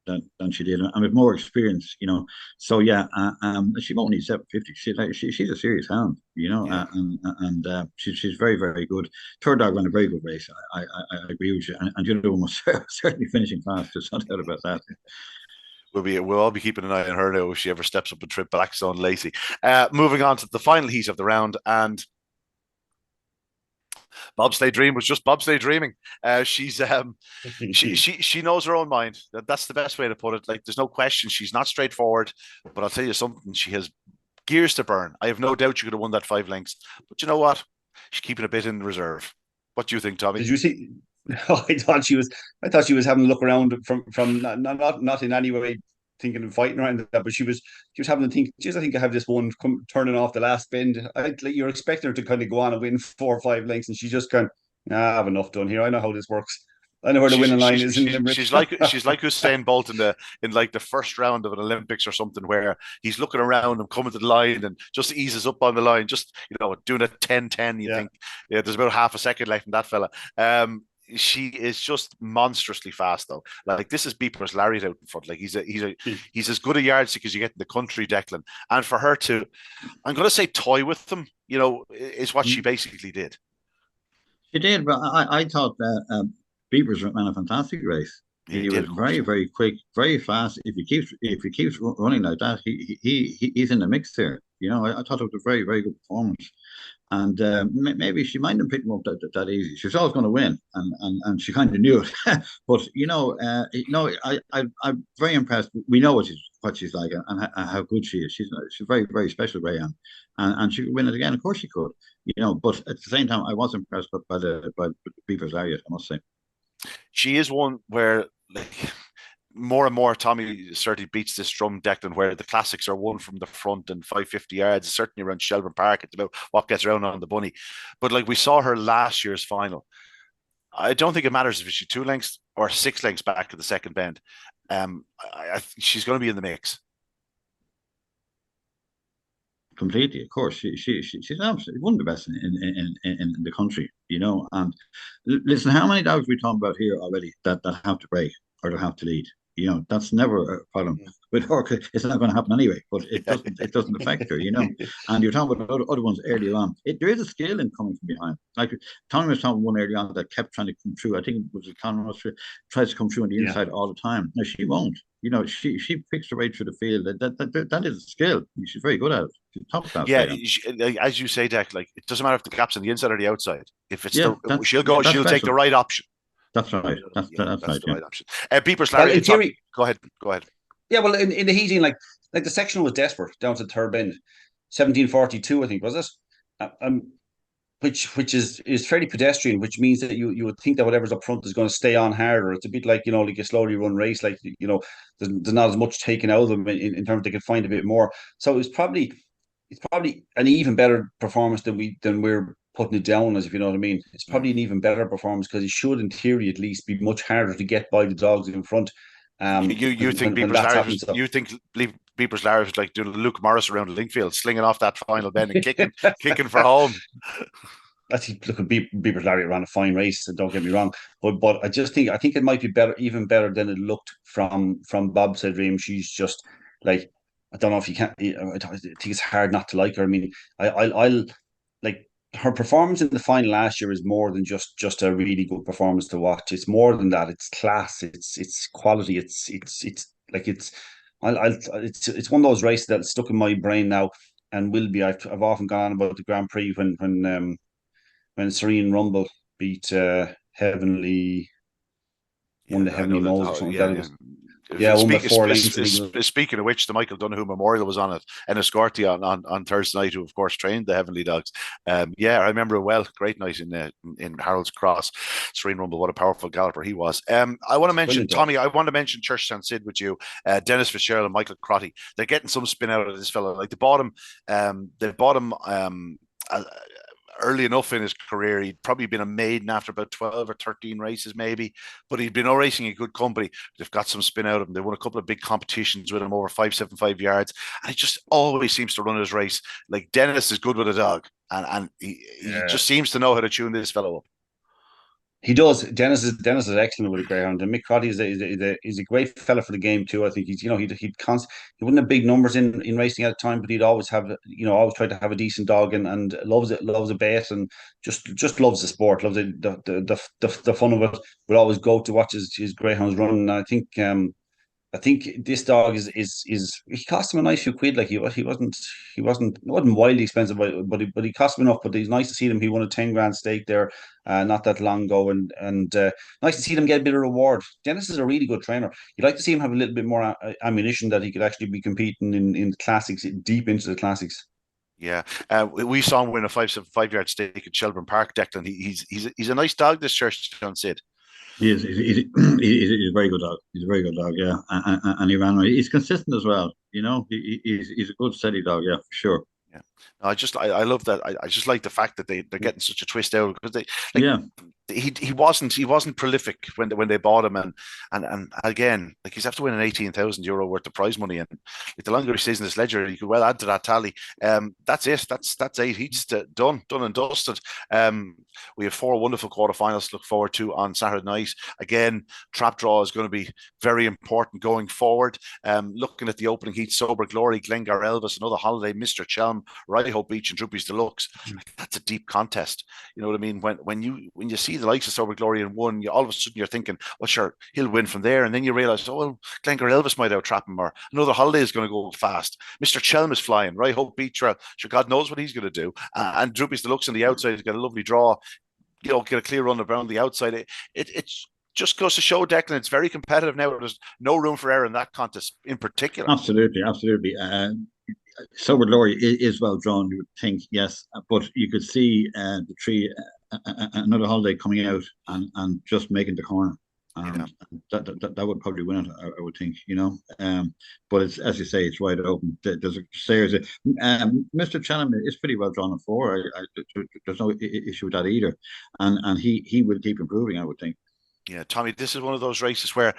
than she did, and with more experience. So yeah, she won't need 750. She's a serious hound, yeah. and she's very good. Third dog ran a very good race. I agree with you, and the other one was certainly finishing fast. There's no doubt about that. We'll all be keeping an eye on her now if she ever steps up and trip Blackstone Lacey. Moving on to the final heat of the round, and Bobsleigh Dream was just Bobsleigh dreaming. She's she knows her own mind. That's the best way to put it. Like, there's no question she's not straightforward, but I'll tell you something. She has gears to burn. I have no doubt she could have won that 5 lengths. But you know what? She's keeping a bit in reserve. What do you think, Tommy? Did you see? I thought she was. I thought she was having a look around from not in any way thinking of fighting or anything like that, but she was having to think. Geez, I think I have this one turning off the last bend. You're expecting her to kind of go on and win 4 or 5 lengths, and she just kind. I have enough done here. I know how this works. I know where the winning line is in Limerick. She's like Usain Bolt in like the first round of an Olympics or something, where he's looking around and coming to the line and just eases up on the line, just doing a 10-10. You think, yeah, there's about half a second left in that fella. She is just monstrously fast though. Like, this is Beeper's Lariat out in front. Like, he's as good a yardstick as you get in the country, Declan. And for her to, I'm going to say, toy with them, is what she basically did. She did, but I thought that Beavers ran a fantastic race. He was very, very quick, very fast. If he keeps running like that, he's in the mix there. I thought it was a very, very good performance. And maybe she mightn't pick him up that easy. She was always going to win, and she kind of knew it. But I'm very impressed. We know what she's like and how good she is. She's very, very special greyhound, and she could win it again. Of course she could. But at the same time, I was impressed by Beaver's Lariat, I must say. She is one where, like, more and more Tommy certainly beats this drum, Declan, where the classics are won from the front and 550 yards, certainly around Shelbourne Park. It's about what gets around on the bunny. But like we saw her last year's final, I don't think it matters if she's 2 lengths or 6 lengths back at the second bend. She's going to be in the mix. Completely, of course. She's absolutely one of the best in the country, And listen, how many dogs we talking about here already that have to break or that have to lead? That's never a problem with her. It's not going to happen anyway, but it doesn't affect her, And you're talking about other ones earlier on. There is a skill in coming from behind. Like Tommy was talking one earlier on that kept trying to come through. I think it was Conor tries to come through on the inside all the time. No, she won't. She picks her way through the field. That is a skill. She's very good at it. She's top class. Yeah, as you say, Deck, like, it doesn't matter if the gap's on the inside or the outside. If it's she'll take the right option. That's right. That's right. The right option. Beeper's Larry, in theory, go ahead. Yeah, well, in the heating, like the section was desperate down to the third bend, 17:42, I think, was it? Which is fairly pedestrian, which means that you would think that whatever's up front is going to stay on harder. It's a bit like like a slowly run race, like there's not as much taken out of them in terms they can find a bit more. So it's probably an even better performance than we're putting it down as, if you know what I mean. It's probably an even better performance because it should, in theory, at least be much harder to get by the dogs in front. You think Beeper's Lariat was like doing Luke Morris around Linkfield, slinging off that final bend and kicking for home. I think, look, Beeper's Lariat ran a fine race, so don't get me wrong, but I think it might be better, even better than it looked from Bobsled Dream. She's just like, I don't know if you can't. I think it's hard not to like her. I mean, I'll like her performance in the final last year is more than just a really good performance to watch. It's more than that. It's class. It's quality. It's one of those races that's stuck in my brain now and will be. I've often gone on about the Grand Prix when Serene Rumble beat Heavenly. Won the Heavenly Moles or something. Won by 4 lengths. Speaking of which, the Michael Donoghue Memorial was on it, and Escorti on Thursday night, who of course trained the Heavenly Dogs. I remember it well. Great night in Harold's Cross. Serene Rumble, what a powerful galloper he was. I want to mention Tommy. I want to mention Church St. Sid with you, Dennis Fitzgerald and Michael Crotty. They're getting some spin out of this fellow. Like, they bought him. Early enough in his career. He'd probably been a maiden after about 12 or 13 races, maybe, but he'd been racing in good company. They've got some spin out of him. They won a couple of big competitions with him over 575 yards, and he just always seems to run his race. Like, Dennis is good with a dog, and he just seems to know how to tune this fellow up. He does. Dennis is excellent with a greyhound, and Mick Crotty is a great fella for the game too. I think he wouldn't have big numbers in racing at a time, but he'd always have always try to have a decent dog and loves a bait and just loves the sport, loves the fun of it. Would always go to watch his greyhounds run. And I think this dog is he cost him a nice few quid. Like, he wasn't wildly expensive, but he cost him enough. But it's nice to see him. He won a 10 grand stake there not that long ago, and nice to see them get a bit of reward. Dennis is a really good trainer. You'd like to see him have a little bit more ammunition that he could actually be competing in the classics, deep into the classics. Yeah, we saw him win a 575 yard stake at Shelbourne Park, Declan. He's a nice dog, this Church St. Sid. He is. He's a very good dog. He's a very good dog. Yeah, and he ran. He's consistent as well. You know, he's a good steady dog. Yeah, for sure. Yeah, I love that. I just like the fact that they're getting such a twist out because they like Yeah, he wasn't prolific when they bought him and again like he's have to win an 18,000 euro worth of prize money and like, the longer he stays in this ledger you could well add to that tally. That's it. That's 8 heats done and dusted. We have 4 wonderful quarterfinals to look forward to on Saturday night. Again, trap draw is going to be very important going forward. Looking at the opening heat, Sober Glory, Glengar Elvis, Another Holiday, Mr. Chelm, Ryhope Beach, and Droopy's Deluxe. That's a deep contest. You know what I mean? When you see the likes of Sober Glory in one, all of a sudden you're thinking, well, sure, he'll win from there. And then you realize, oh, well, Glengar Elvis might out-trap him, or Another Holiday is going to go fast. Mr. Chelm is flying, right? Hope Beach, sure, God knows what he's going to do. And Droopy's Deluxe on the outside has got a lovely draw, get a clear run around the outside. It's just goes to show, Declan, it's very competitive now. There's no room for error in that contest in particular. absolutely, absolutely. Sober Glory is well drawn, you would think, yes, but you could see the tree, Another Holiday coming out and just making the corner, and Yeah. that would probably win it, I would think, you know. But it's, as you say, it's wide open. There's a series. Mr. Chelm is pretty well drawn at 4. There's no issue with that either, and he will keep improving, I would think. Yeah, Tommy, this is one of those races where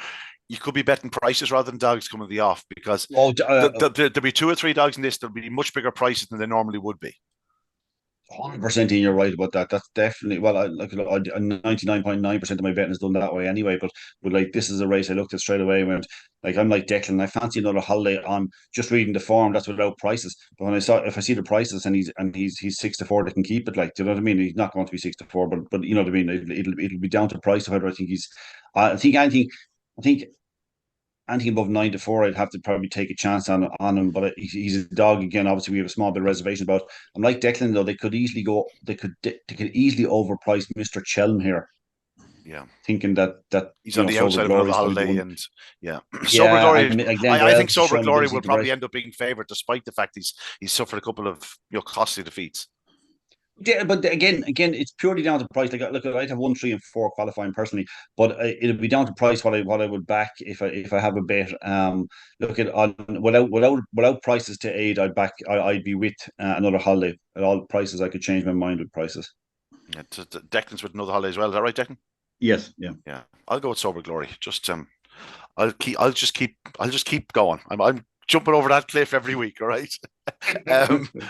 you could be betting prices rather than dogs coming the off because there'll be 2 or 3 dogs in this. There'll be much bigger prices than they normally would be. 100%, you're right about that. That's definitely, well, 99.9% of my betting is done that way anyway. But like, this is a race I looked at straight away and went, like, I'm like Declan, I fancy Another Holiday on just reading the form. That's without prices. But when if I see the prices and he's 6-4, they can keep it. Like, do you know what I mean? He's not going to be 6-4, but you know what I mean. It'll be down to price of whether I think he's. I think anything above 9-4, I'd have to probably take a chance on him. But he's a dog again. Obviously, we have a small bit of reservation about. I'm like Declan though; they could easily overprice Mr. Chelm here. Yeah, thinking that he's on the outside of Another Holiday, and yeah, Sober yeah, Glory. and I think Sober showing Glory ability will to probably race. end up being favoured, despite the fact he's suffered a couple of costly defeats. Yeah, but again, it's purely down to price. Like, look, I'd have 1, 3, and 4 qualifying personally, but it'll be down to price what I would back if I have a bet. Look at on without prices to aid, I'd be with Another Holiday. At all prices, I could change my mind with prices. Yeah, Declan's with Another Holiday as well. Is that right, Declan? Yes, yeah. Yeah, I'll go with Sober Glory. Just I'll just keep going. I'm jumping over that cliff every week. All right.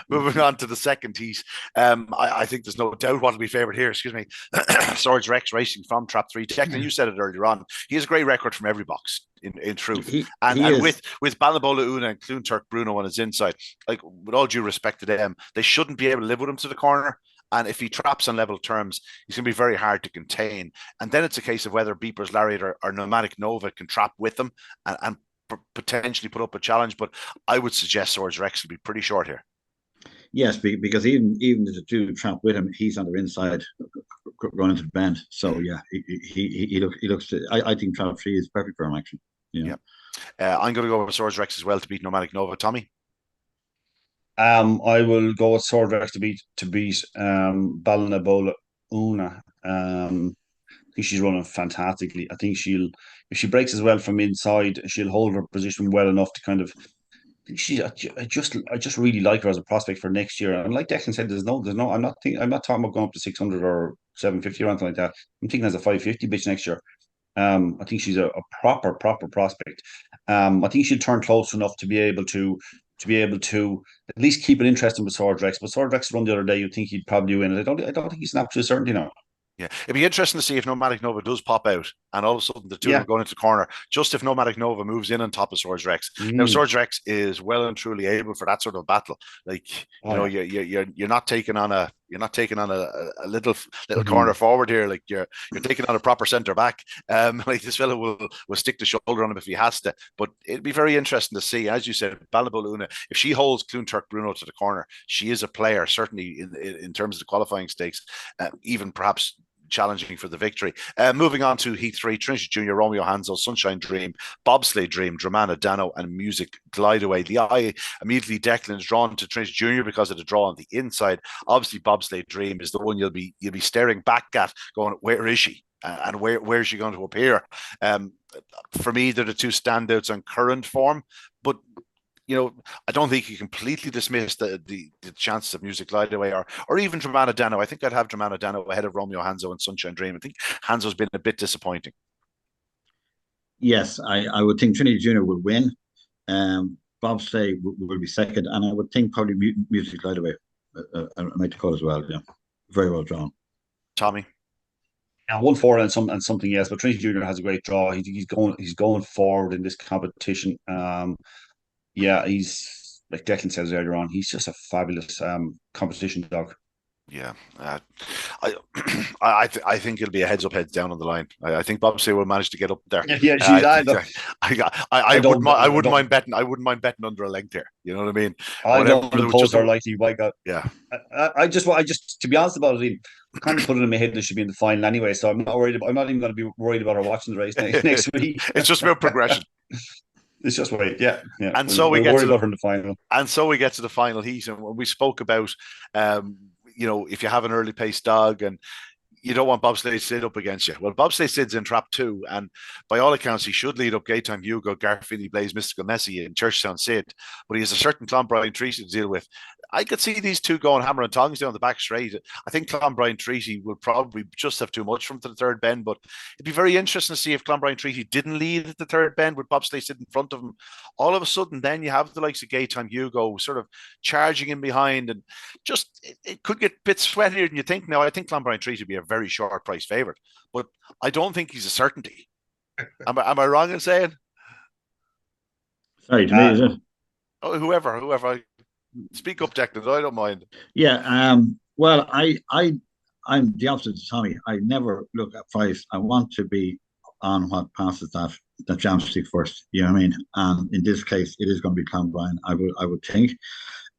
Moving on to the second heat. I think there's no doubt what will be favoured here. Excuse me. Swords Rex racing from Trap 3. Declan, you said it earlier on. He has a great record from every box. In truth, and with Balnabola Una and Clonturk Bruno on his inside, like, with all due respect to them, they shouldn't be able to live with him to the corner. And if he traps on level terms, he's going to be very hard to contain. And then it's a case of whether Beeper's Lariat or Nomadic Nova can trap with them and potentially put up a challenge. But I would suggest Swords Rex will be pretty short here. Yes, because even if the 2 trap with him, he's on their inside, running to the bend. So yeah, he looks. I think Trap 3 is perfect for him, actually. Yeah. I'm going to go with Swords Rex as well to beat Nomadic Nova. Tommy. I will go with Sword Rex to beat Balnabola Una. I think she's running fantastically. I think if she breaks as well from inside, she'll hold her position well enough to kind of. I just really like her as a prospect for next year. And like Declan said, there's no. I'm not talking about going up to 600 or 750 or anything like that. I'm thinking as a 550 bitch next year. I think she's a proper prospect. I think she'll turn close enough to be able to at least keep it interesting with Sword Rex. But Sword Rex run the other day, you'd think he'd probably win. I don't think he's an absolute certainty now. Yeah, it'd be interesting to see if Nomadic Nova does pop out and all of a sudden the 2 are going into the corner. Just if Nomadic Nova moves in on top of Swords Rex. Now, Swords Rex is well and truly able for that sort of battle. Like, you're not taking on a little corner forward here. Like, you're taking on a proper centre back. Like, this fellow will stick the shoulder on him if he has to. But it'd be very interesting to see, as you said, Balnabola Una, if she holds Clonturk Bruno to the corner, she is a player certainly in terms of the qualifying stakes, even perhaps challenging for the victory. Moving on to Heat 3, Trinity Junior, Romeo Hansel, Sunshine Dream, Bobsleigh Dream, Dramana Dano, and Music Glide Away. The eye immediately, Declan, is drawn to Trinity Junior because of the draw on the inside. Obviously, Bobsleigh Dream is the one you'll be staring back at, going, where is she? and where's she going to appear? For me, they're the two standouts on current form, but I don't think you completely dismiss the chances of Music Glide Away or even Dramana Dano. I think I'd have Dramana Dano ahead of Romeo Hanzo and Sunshine Dream. I think Hanzo's been a bit disappointing. Yes, I would think Trinity Junior would win. Bobsleigh will be second, and I would think probably Music Glide Away make the cut as well. Yeah, very well drawn. Tommy. Yeah, 1-4 and something, yes. But Trinity Junior has a great draw. He's going forward in this competition. Yeah, he's like Declan says earlier on. He's just a fabulous competition dog. Yeah, I think it'll be a heads up, heads down on the line. I think Bobsleigh will manage to get up there. Yeah, I wouldn't mind betting. I wouldn't mind betting under a length here. You know what I mean? I don't impose our likely. My God. Yeah. I just to be honest about it, I kind of put it in my head that she should be in the final anyway. So I'm not worried. I'm not even going to be worried about her watching the race next week. It's just about progression. It's just wait, yeah. And so we get to the final. And so we get to the final heat, and when we spoke about, if you have an early pace dog and you don't want Bobsleigh Sid up against you. Well, Bobsleigh Sid's in trap 2, and by all accounts, he should lead up Gaytime Hugo, Garfield Blaze, Mystical Messi, and Churchtown Sid, but he has a certain Clonbrien Treaty to deal with. I could see these two going hammer and tongs down the back straight. I think Clonbrien Treaty will probably just have too much from the third bend, but it'd be very interesting to see if Clonbrien Treaty didn't lead at the third bend with Bobsleigh Sid in front of him. All of a sudden, then you have the likes of Gaytime Hugo sort of charging in behind, and just it could get a bit sweatier than you think. Now, I think Clonbrien Treaty would be a very short price favourite, but I don't think he's a certainty. Am I wrong in saying? Sorry, to me, is it? Oh, whoever. Speak up, Declan. I don't mind. Yeah. Well, I'm the opposite to Tommy. I never look at price. I want to be on what passes that jam stick first. You know what I mean? And in this case, it is going to be Clonbrien. I would think.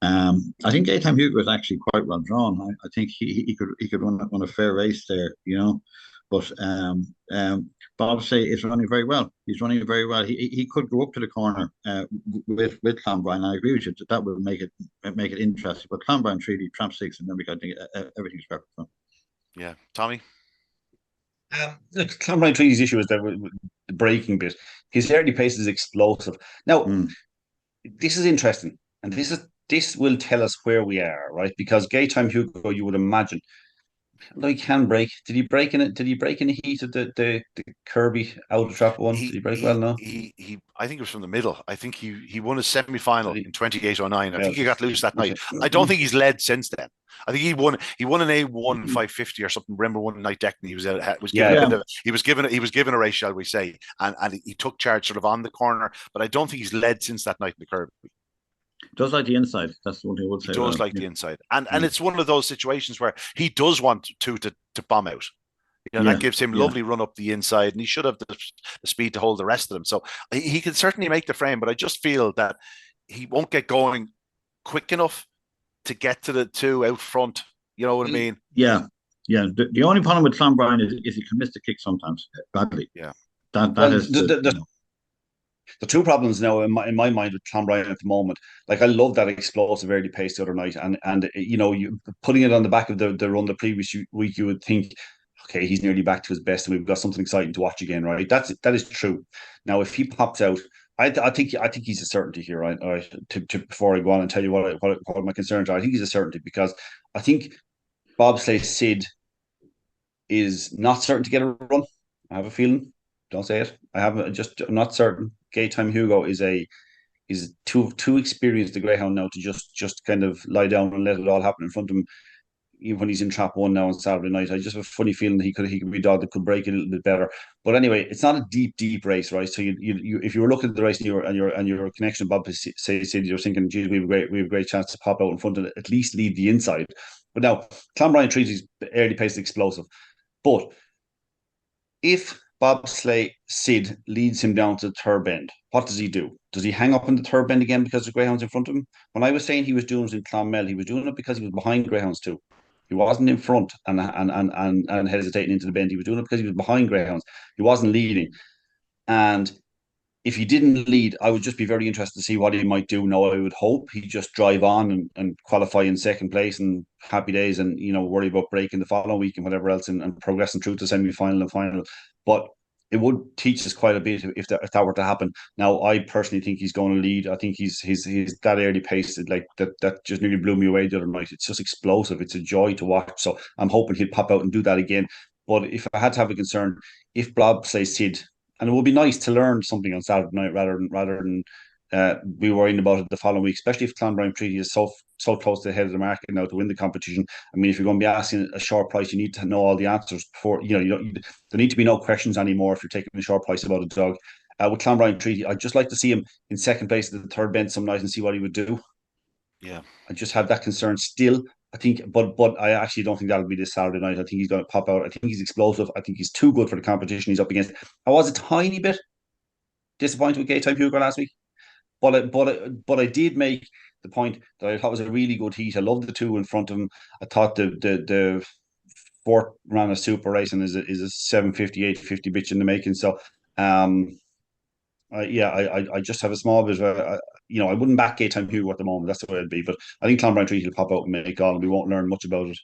I think Gaytime Hugo is actually quite well drawn. I think he could run a fair race there. But Bobsleigh is running very well. He's running very well. He could go up to the corner with Clonbrien. I agree with you that would make it interesting. But Clonbrien Treaty, trap 6, and then I think everything's perfect. Yeah, Tommy. Look, Clonbrien Treaty's issue is the braking bit. His early pace is explosive. Now, this is interesting, and this will tell us where we are, right? Because Gaytime Hugo, you would imagine. Although he can break. Did he break in it? Did he break in the heat of the Kirby out of trap 1? Did he break well? No. I think it was from the middle. I think he won a semi-final in 2809. I think he got loose that night. I don't think he's led since then. I think he won an A1 550 or something. Remember one night Declan, he was given a race, shall we say, and he took charge sort of on the corner. But I don't think he's led since that night in the Kirby. Does like the inside. That's the one thing I would say. He does like the inside. And it's one of those situations where he does want to bomb out. That gives him lovely run up the inside, and he should have the speed to hold the rest of them. So he can certainly make the frame, but I just feel that he won't get going quick enough to get to the two out front. You know what I mean? Yeah. The only problem with Clonbrien is he can miss the kick sometimes badly. Yeah. That is the two problems now in my mind with Clonbrien at the moment. Like, I love that explosive early pace the other night, and you putting it on the back of the run the previous week, you would think, okay, he's nearly back to his best, and we've got something exciting to watch again, right? That is true. Now, if he pops out, I think he's a certainty here, right? All right. Before I go on and tell you what my concerns are, I think he's a certainty because I think Bobsleigh Sid is not certain to get a run. I have a feeling. Don't say it. I'm not certain. Gaytime Hugo is too experienced a Greyhound now to just kind of lie down and let it all happen in front of him. Even when he's in trap 1 now on Saturday night, I just have a funny feeling that he could be a dog that could break it a little bit better. But anyway, it's not a deep race, right? So you if you were looking at the race and your connection, Bob said you're thinking, geez, we have a great chance to pop out in front and at least lead the inside. But now Clonbrien Treaty's early pace is explosive, but if Bobsleigh Sid leads him down to the third bend, what does he do? Does he hang up in the third bend again because the Greyhound's in front of him? When I was saying he was doing it in Clonmel, he was doing it because he was behind Greyhounds too. He wasn't in front and hesitating into the bend. He was doing it because he was behind Greyhounds. He wasn't leading. And if he didn't lead, I would just be very interested to see what he might do now. I would hope he just drive on and qualify in second place and happy days, and worry about breaking the following week and whatever else, and progressing through to semi-final and final. But it would teach us quite a bit if that were to happen. Now, I personally think he's going to lead. I think he's that early pace, like that just nearly blew me away the other night. It's just explosive. It's a joy to watch. So I'm hoping he'll pop out and do that again. But if I had to have a concern, if bobsleigh Sid, and it would be nice to learn something on Saturday night rather than be worrying about it the following week, especially if Clonbrine Treaty is so close to the head of the market now to win the competition. I mean, if you're going to be asking a short price, you need to know all the answers before. There need to be no questions anymore if you're taking a short price about a dog. With Clonbrine Treaty, I'd just like to see him in second place at the third bend some night and see what he would do. Yeah, I just have that concern still. I think, but I actually don't think that'll be this Saturday night. I think he's going to pop out. I think he's explosive. I think he's too good for the competition he's up against. I was a tiny bit disappointed with Gay Time Hugo last week, but I did make the point that I thought was a really good heat. I loved the two in front of him. I thought the fourth round of Super Racing is a 7:50, 8:50 bitch in the making. So, I just have a small bit of I wouldn't back Gay Time Hugo at the moment. That's the way it'd be. But I think Clonbrine Treaty will pop out and make all, and we won't learn much about it.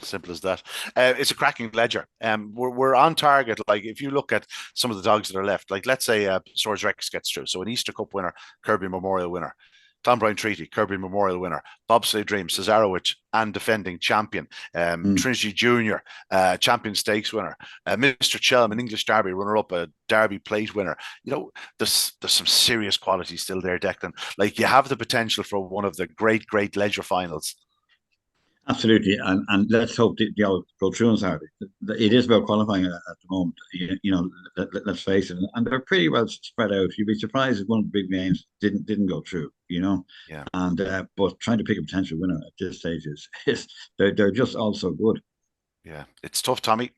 Simple as that. It's a cracking ledger. We're on target. Like if you look at some of the dogs that are left, like let's say Swords Rex gets through. So an Easter Cup winner, Kirby Memorial winner, Clonbrine Treaty, Kirby Memorial winner, Bobsleigh Dream, Cesarowicz, and defending champion, Trinity Junior, champion stakes winner, Mr. Chelm, an English Derby runner-up, a Derby plate winner. There's some serious quality still there, Declan. Like you have the potential for one of the great ledger finals. Absolutely, and let's hope the all go through on Saturday. It is about qualifying at the moment. Let's face it, and they're pretty well spread out. You'd be surprised if one of the big names didn't go through. Yeah. And but trying to pick a potential winner at this stage is they're just all so good. Yeah, it's tough, Tommy.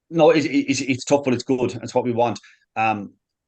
No, it's tough, but it's good. It's what we want.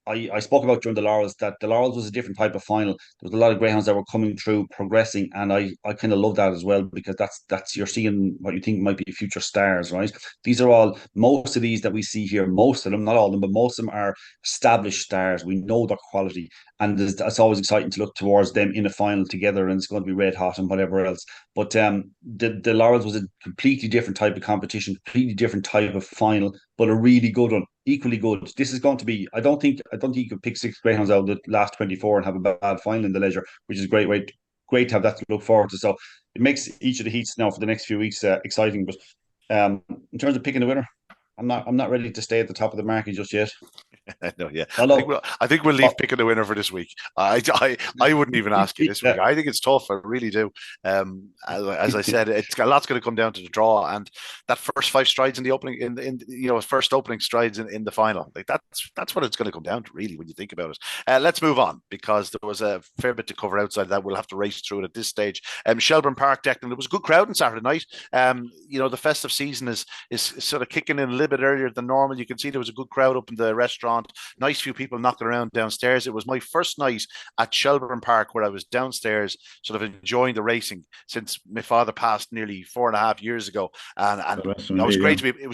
I spoke about during the Laurels that the Laurels was a different type of final. There was a lot of greyhounds that were coming through, progressing, and I kind of love that as well, because that's you're seeing what you think might be future stars, right? These are all, most of these that we see here, most of them, not all of them, but most of them are established stars. We know their quality, and it's always exciting to look towards them in a final together, and it's going to be red hot and whatever else. But the Laurels was a completely different type of competition, completely different type of final, but a really good one, equally good. This is going to be, I don't think you could pick 6 greyhounds out of the last 24 and have a bad final in the leisure, which is great to have that to look forward to. So it makes each of the heats now for the next few weeks exciting. But in terms of picking the winner, I'm not ready to stay at the top of the market just yet. No, yeah. Although, I think we'll leave picking the winner for this week. I wouldn't even ask you this week. I think it's tough. I really do. As I said, it's a lot's going to come down to the draw, and that first 5 strides in the opening, first opening strides in the final. Like that's what it's going to come down to, really, when you think about it. Let's move on, because there was a fair bit to cover outside that. We'll have to race through it at this stage. Shelbourne Park, Declan, there was a good crowd on Saturday night. The festive season is sort of kicking in a little bit earlier than normal. You can see there was a good crowd up in the restaurant. Nice few people knocking around downstairs. It was my first night at Shelbourne Park where I was downstairs sort of enjoying the racing since my father passed nearly 4.5 years ago. And it was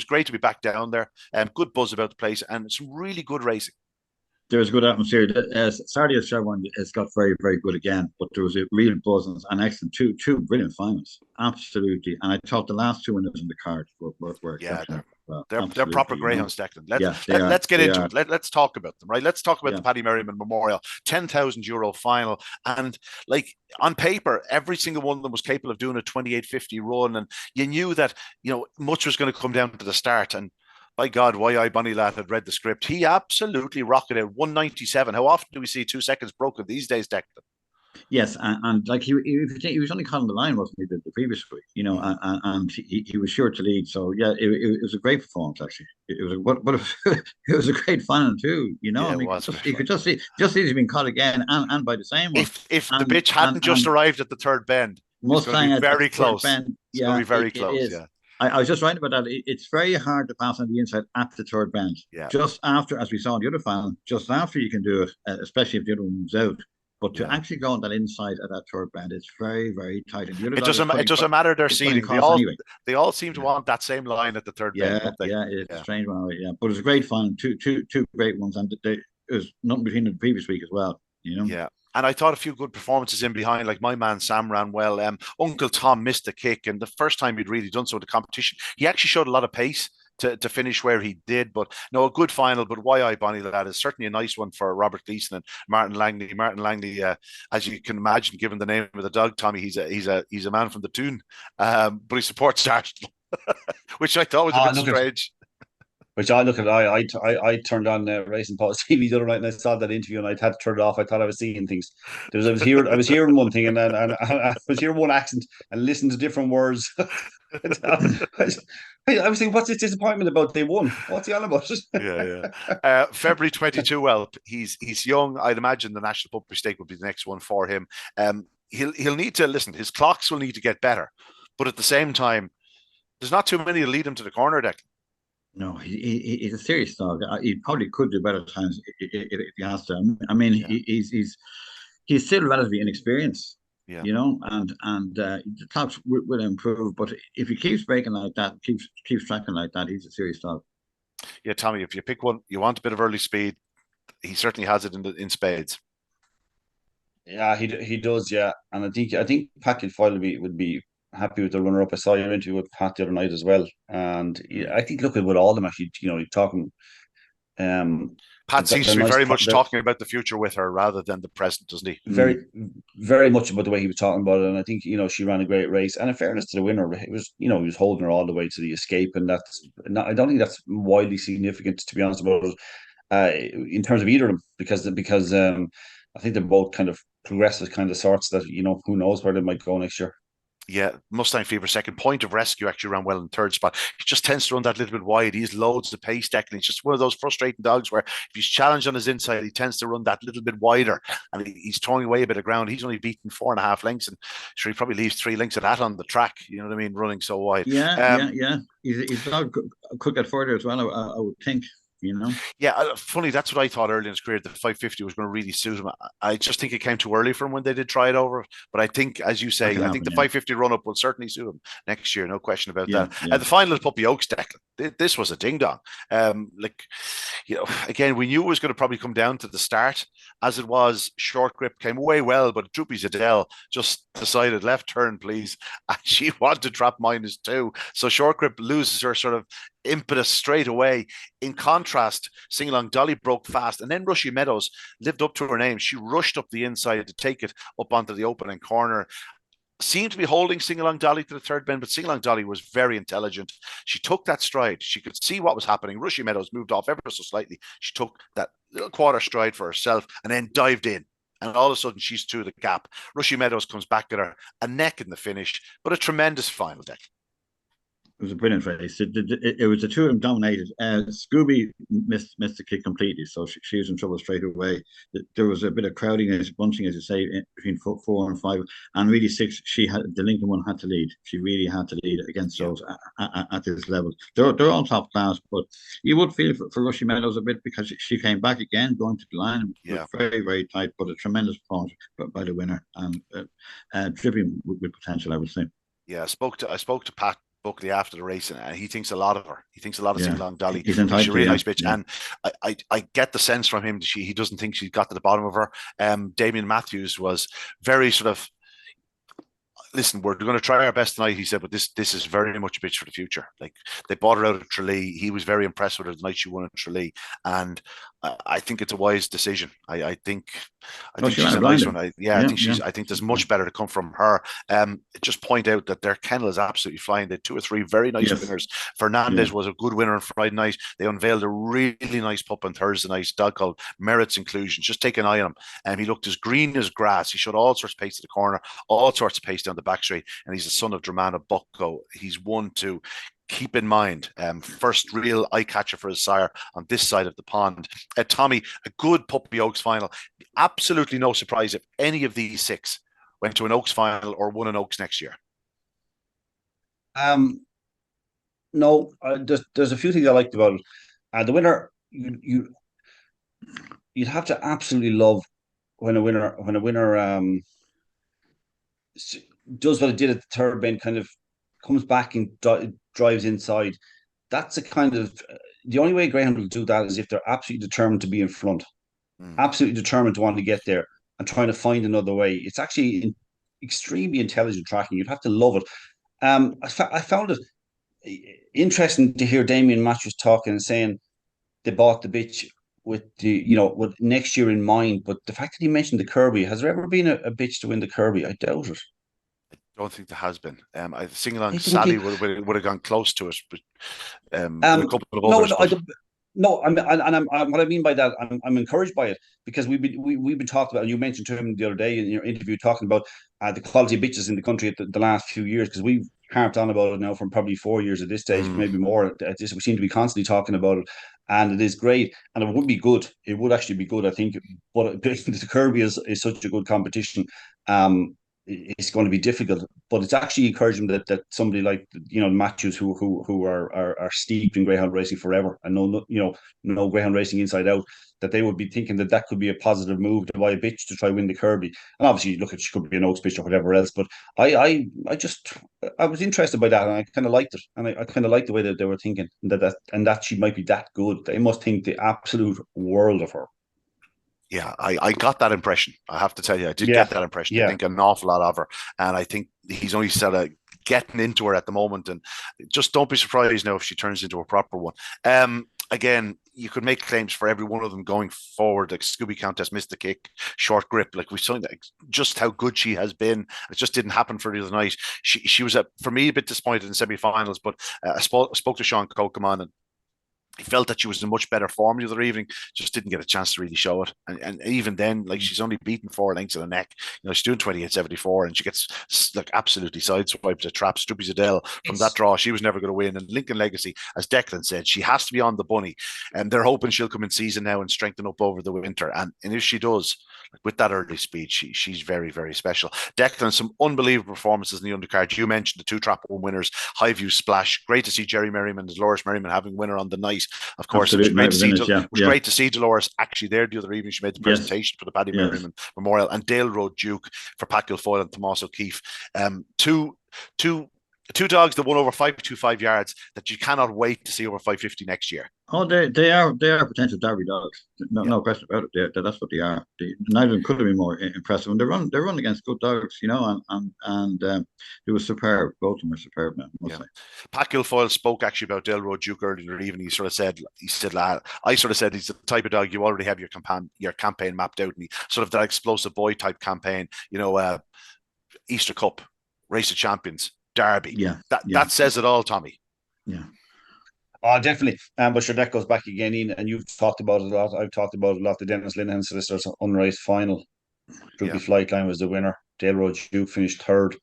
great to be back down there. Good buzz about the place and some really good racing. There's a good atmosphere. Saturday at Shelbourne has got very, very good again, but there was a real buzz and excellent two brilliant finals. Absolutely. And I thought the last 2 winners in the card were exceptional. They're proper greyhounds, Declan. Let's get into it. Let's talk about them, right? Let's talk about the Paddy Merriman Memorial €10,000 final, and like on paper, every single one of them was capable of doing a 28.50 run, and you knew that much was going to come down to the start. And by God, why Bonnie Lad had read the script. He absolutely rocketed 197. How often do we see 2 seconds broken these days, Declan? Yes, and like he was only caught on the line, wasn't he, the previous week? And he was sure to lead. So yeah, it was a great performance actually. It was a great final too. Yeah, I mean, you could just see he's been caught again and by the same one. If the bitch hadn't just arrived at the third bend, it's going to be very close. It's going to be very close. Yeah. I was just writing about that. It's very hard to pass on the inside at the third bend. Yeah. Just after, as we saw in the other final, just after you can do it, especially if the other one moves out. But to actually go on that inside at that third bend, it's very, very tight. And it doesn't matter their seeding. They all seem to want that same line at the third bend. Yeah, it's a strange one. Yeah, but it's a great fun. Two great ones, and was nothing between the previous week as well. Yeah. And I thought a few good performances in behind, like my man Sam ran well. Uncle Tom missed a kick, and the first time he'd really done so in the competition, he actually showed a lot of pace to finish where he did. But no, a good final. But why I Bonnie Lad is certainly a nice one for Robert Gleeson and Martin Langley. Martin Langley, as you can imagine, given the name of the dog, Tommy, he's a man from the tune, but he supports Arsenal, which I thought was a bit strange. Which I look at, I turned on Racing Post TV the other night and I saw that interview and I had to turn it off. I thought I was seeing things. I was hearing one thing and I was hearing one accent and listening to different words. I was thinking, what's this disappointment about? They won. What's he on about? February 22. Well, he's young. I'd imagine the National Puppy Stake would be the next one for him. He'll need to listen. His clocks will need to get better, but at the same time, there's not too many to lead him to the corner deck. No, he's a serious dog. He probably could do better times if he has to. I mean, he's still relatively inexperienced, and the clocks will improve. But if he keeps breaking like that, keeps tracking like that, he's a serious dog. Yeah, Tommy, if you pick one, you want a bit of early speed. He certainly has it in spades. Yeah, he does. Yeah, and I think Pat Kilfoyle would be happy with the runner-up. I saw your interview with Pat the other night as well, and I think looking with all of them actually, you're talking. Pat seems to be very much talking about the future with her rather than the present, doesn't he? Very, very much about the way he was talking about it, and I think she ran a great race. And in fairness to the winner, it was he was holding her all the way to the escape, and I don't think that's widely significant, to be honest about it, in terms of either of them, because I think they're both kind of progressive kind of sorts that who knows where they might go next year. Yeah, Mustang Fever second. Point of Rescue actually ran well in third spot. He just tends to run that little bit wide. He has loads of pace, Declan. He's just one of those frustrating dogs where if he's challenged on his inside, he tends to run that little bit wider and he's throwing away a bit of ground. He's only beaten 4.5 lengths, and sure, he probably leaves 3 lengths of that on the track. You know what I mean? Running so wide. Yeah. His dog could get further as well, I would think. Yeah, funny. That's what I thought early in his career. The 550 was going to really suit him. I just think it came too early for him when they did try it over. But I think, as you say, I think the 550 run up will certainly suit him next year. No question about that. And the final of Puppy Oaks, Declan, this was a ding dong. Again, we knew it was going to probably come down to the start. As it was, Short Grip came away well, but Droopy Zadell just decided left turn, please. And she wanted trap -2. So Short Grip loses her sort of impetus straight away. In contrast, Sing Along Dolly broke fast, and then Rushy Meadows lived up to her name. She rushed up the inside to take it up onto the opening corner. Seemed to be holding Sing Along Dolly to the third bend, but Sing Along Dolly was very intelligent. She took that stride. She could see what was happening. Rushy Meadows moved off ever so slightly. She took that little quarter stride for herself and then dived in. And all of a sudden, she's through the gap. Rushy Meadows comes back at her, a neck in the finish, but a tremendous final, deck. It was a brilliant race. It was the two of them dominated. Scooby missed the kick completely, so she was in trouble straight away. There was a bit of crowding, bunching, as you say, between 4 and 5, and really 6. The Lincoln one had to lead. She really had to lead against those at this level. They're all top class, but you would feel for Rushy Meadows a bit because she came back again, going to the line. It was very, very tight, but a tremendous performance by the winner and dripping with potential, I would say. Yeah, I spoke to Pat Buckley after the race, and he thinks a lot of her. He thinks a lot of Sing Along Dolly. She's a really nice bitch, and I get the sense from him that he doesn't think she's got to the bottom of her. Damien Matthews was very sort of, listen, we're going to try our best tonight, he said, but this is very much a bitch for the future. Like, they bought her out of Tralee. He was very impressed with her the night she won at Tralee, and I think it's a wise decision. I think she's a nice one. I think there's much better to come from her. Just point out that their kennel is absolutely flying. They had 2 or 3 very nice winners. Fernandez was a good winner on Friday night. They unveiled a really nice pup on Thursday night, a dog called Merit's Inclusion. Just take an eye on him. He looked as green as grass. He showed all sorts of pace to the corner, all sorts of pace down the back straight, and he's the son of Dramana Bucko. He's one to keep in mind. First real eye catcher for his sire on this side of the pond. Tommy, a good Puppy Oaks final. Absolutely no surprise if any of these 6 went to an Oaks final or won an Oaks next year. No, there's a few things I liked about it. The winner, you'd have to absolutely love when a winner does what it did at the third bend, kind of comes back and drives inside. That's a kind of the only way Greyhound will do that is if they're absolutely determined to be in front. absolutely determined to want to get there and trying to find another way. It's actually extremely intelligent tracking. You'd have to love it. I found it interesting to hear Damien Matthews talking and saying they bought the bitch with with next year in mind. But the fact that he mentioned the Kirby, has there ever been a bitch to win the Kirby? I doubt it. Don't think there has been. I think along I think Sally would have gone close to it, but with a couple of no, others. no, no, I'm what I mean by that, I'm encouraged by it because we've been talking about, and you mentioned to him the other day in your interview talking about the quality of bitches in the country at the last few years, because we've harped on about it now from probably 4 years at this stage, maybe more. We seem to be constantly talking about it, and it is great, and it would be good. It would actually be good, I think. But the Kirby is such a good competition. It's going to be difficult, but it's actually encouraging that somebody like Matthews, who are steeped in greyhound racing forever and know greyhound racing inside out, that they would be thinking that could be a positive move to buy a bitch to try win the Kirby. And obviously, look, she could be an Oaks bitch or whatever else. But I was interested by that, and I kind of liked it, and I kind of liked the way that they were thinking that she might be that good. They must think the absolute world of her. Yeah, I got that impression. I have to tell you, I did Yeah, get that impression. I yeah. think an awful lot of her, and I think he's only sort of getting into her at the moment. And just don't be surprised now if she turns into a proper one. Again, you could make claims for every one of them going forward. Like Scooby Countess missed the kick, short grip. Like we've seen just how good she has been. It just didn't happen for the other night. She was for me a bit disappointed in semi-finals, but I spoke to Sean Kokeman, and he felt that she was in much better form the other evening, just didn't get a chance to really show it. And even then, like, she's only beaten 4 lengths in the neck. She's doing 28.74, and she gets like absolutely sideswiped a trap. Struppy Zadell from that draw, she was never going to win. And Lincoln Legacy, as Declan said, she has to be on the bunny. And they're hoping she'll come in season now and strengthen up over the winter. And if she does, like, with that early speed, she's very, very special. Declan, some unbelievable performances in the undercard. You mentioned the 2 Trap 1 winners, Highview Splash. Great to see Jerry Merriman, Dolores Merriman, having winner on the night. Of course, absolutely. It was great to see Dolores actually there the other evening. She made the presentation for the Paddy Merriman Memorial, and Dale Road Duke for Pat Guilfoyle and Tomas O'Keefe. Two dogs that won over 525 yards that you cannot wait to see over 550 next year. Oh, they are potential Derby dogs. No question about it. That's what they are. Neither of them could have been more impressive. And they run against good dogs, and it was superb. Both of them were superb now, I must say. Pat Guilfoyle spoke actually about Dale Road Duke earlier even. He sort of said, I sort of said he's the type of dog you already have your campaign mapped out, and he sort of that explosive boy type campaign, Easter Cup, Race of Champions, Derby. That says it all, Tommy. Yeah. Oh, definitely. But sure, that goes back again, Ian, and you've talked about it a lot. I've talked about it a lot. The Dennis Linehan Solicitors unraced final. Droopy Flightline was the winner. Dale Road Duke finished third.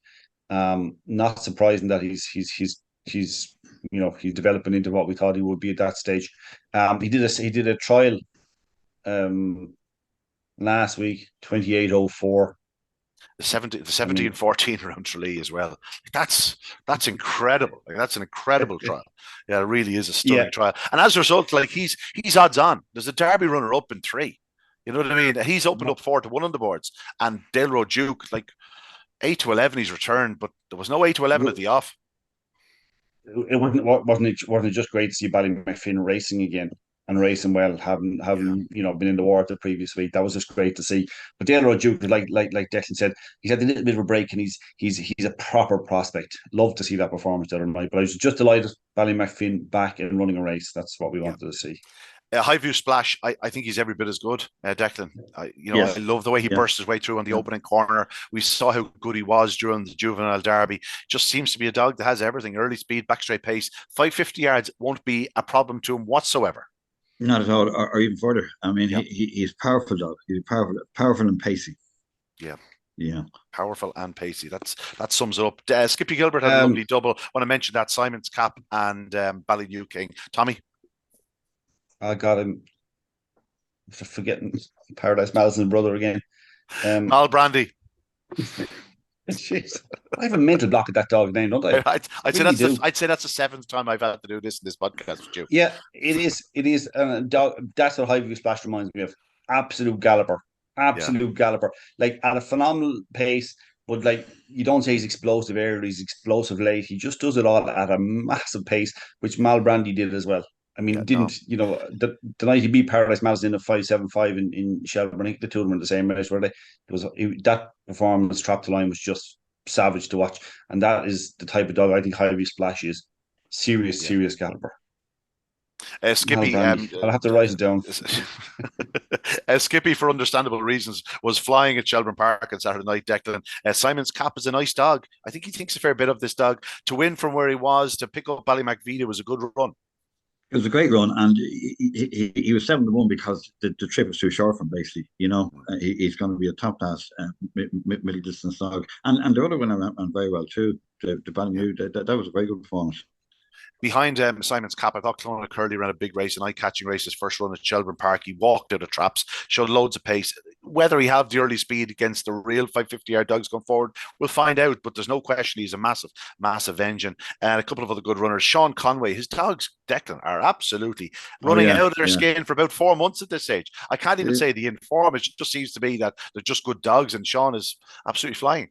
Not surprising that he's developing into what we thought he would be at that stage. He did a trial last week, 28.04. The 17 and 14 around Tralee as well. That's incredible. Like, that's an incredible trial. Yeah, it really is a stunning trial. And as a result, like, he's odds on. There's a Derby runner up in 3. You know what I mean? He's opened up 4-1 on the boards. And Dale Road Duke, like, 8-11 he's returned, but there was no 8-11 at the off. It wasn't it just great to see Ballymacfin racing again and racing well, having been in the war the previous week. That was just great to see. But Dale Road Duke, like Declan said, he's had a little bit of a break, and he's a proper prospect. Love to see that performance the other night. But I was just delighted Ballymacfin back and running a race. That's what we wanted to see. Highview Splash, I think he's every bit as good, Declan. I love the way he burst his way through on the opening corner. We saw how good he was during the Juvenile Derby. Just seems to be a dog that has everything: early speed, back straight pace. 550 yards won't be a problem to him whatsoever. Not at all, or even further. I mean, he's a powerful dog. He's powerful and pacey. Yeah, powerful and pacey. That sums it up. Skippy Gilbert had a lovely double. I want to mention that Simon's Cap and Ballynew King. Tommy, I got him for forgetting Paradise Madison's brother again. Mal Brandy. Jeez. I have a mental block at that dog's name, don't I? I'd say that's the 7th time I've had to do this in this podcast with you. Yeah, it is. Dog, that's what Highview Splash reminds me of. Absolute galloper. Galloper. Like, at a phenomenal pace, but like, you don't say he's explosive early, he's explosive late. He just does it all at a massive pace, which Mal Brandy did as well. I mean, Yeah, no. the night he beat Paradise Mountain in a 5.75 in Shelbourne, I think the two of them were the same race, were they? That performance, trap to line, was just savage to watch. And that is the type of dog I think Hyvie Splash is. Serious, Yeah. serious caliber. Hal Skippy, Brandy. I'll have to write it down. Skippy, for understandable reasons, was flying at Shelbourne Park on Saturday night. Declan, Simon's Cap is a nice dog. I think he thinks a fair bit of this dog. To win from where he was, to pick up Ballymacvita was a good run. It was a great run, and he was 7-1 because the trip was too short for him. Basically, he's going to be a top class middle distance dog, and the other one ran very well too. The Ballymacvita, that was a very good performance. Behind Simon's Cap, I thought Clonard Curley ran a big race, an eye-catching race, his first run at Shelbourne Park. He walked out of traps, showed loads of pace. Whether he have the early speed against the real 550-yard dogs going forward, we'll find out, but there's no question he's a massive, massive engine. And a couple of other good runners. Sean Conway, his dogs, Declan, are absolutely running out of their skin for about 4 months at this stage. I can't even say the inform. It just seems to be that they're just good dogs, and Sean is absolutely flying.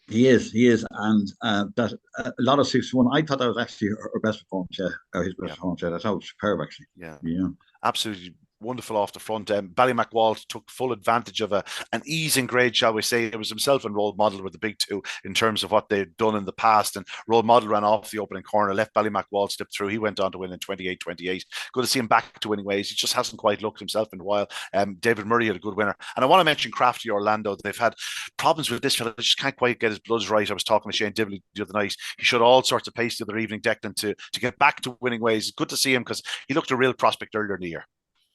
He is, and that a lot of 6-1. I thought that was actually her best performance, or his best performance. That was superb, actually. Yeah, absolutely wonderful off the front. Ballymacwalt took full advantage of an easing grade, shall we say. It was himself and Role Model with the big two in terms of what they'd done in the past. And Role Model ran off the opening corner, left Ballymacwalt slip through. He went on to win in 28-28. Good to see him back to winning ways. He just hasn't quite looked himself in a while. David Murray had a good winner. And I want to mention Crafty Orlando. They've had problems with this fella. Just can't quite get his bloods right. I was talking to Shane Dibley the other night. He showed all sorts of pace the other evening, Declan, to get back to winning ways. It's good to see him because he looked a real prospect earlier in the year.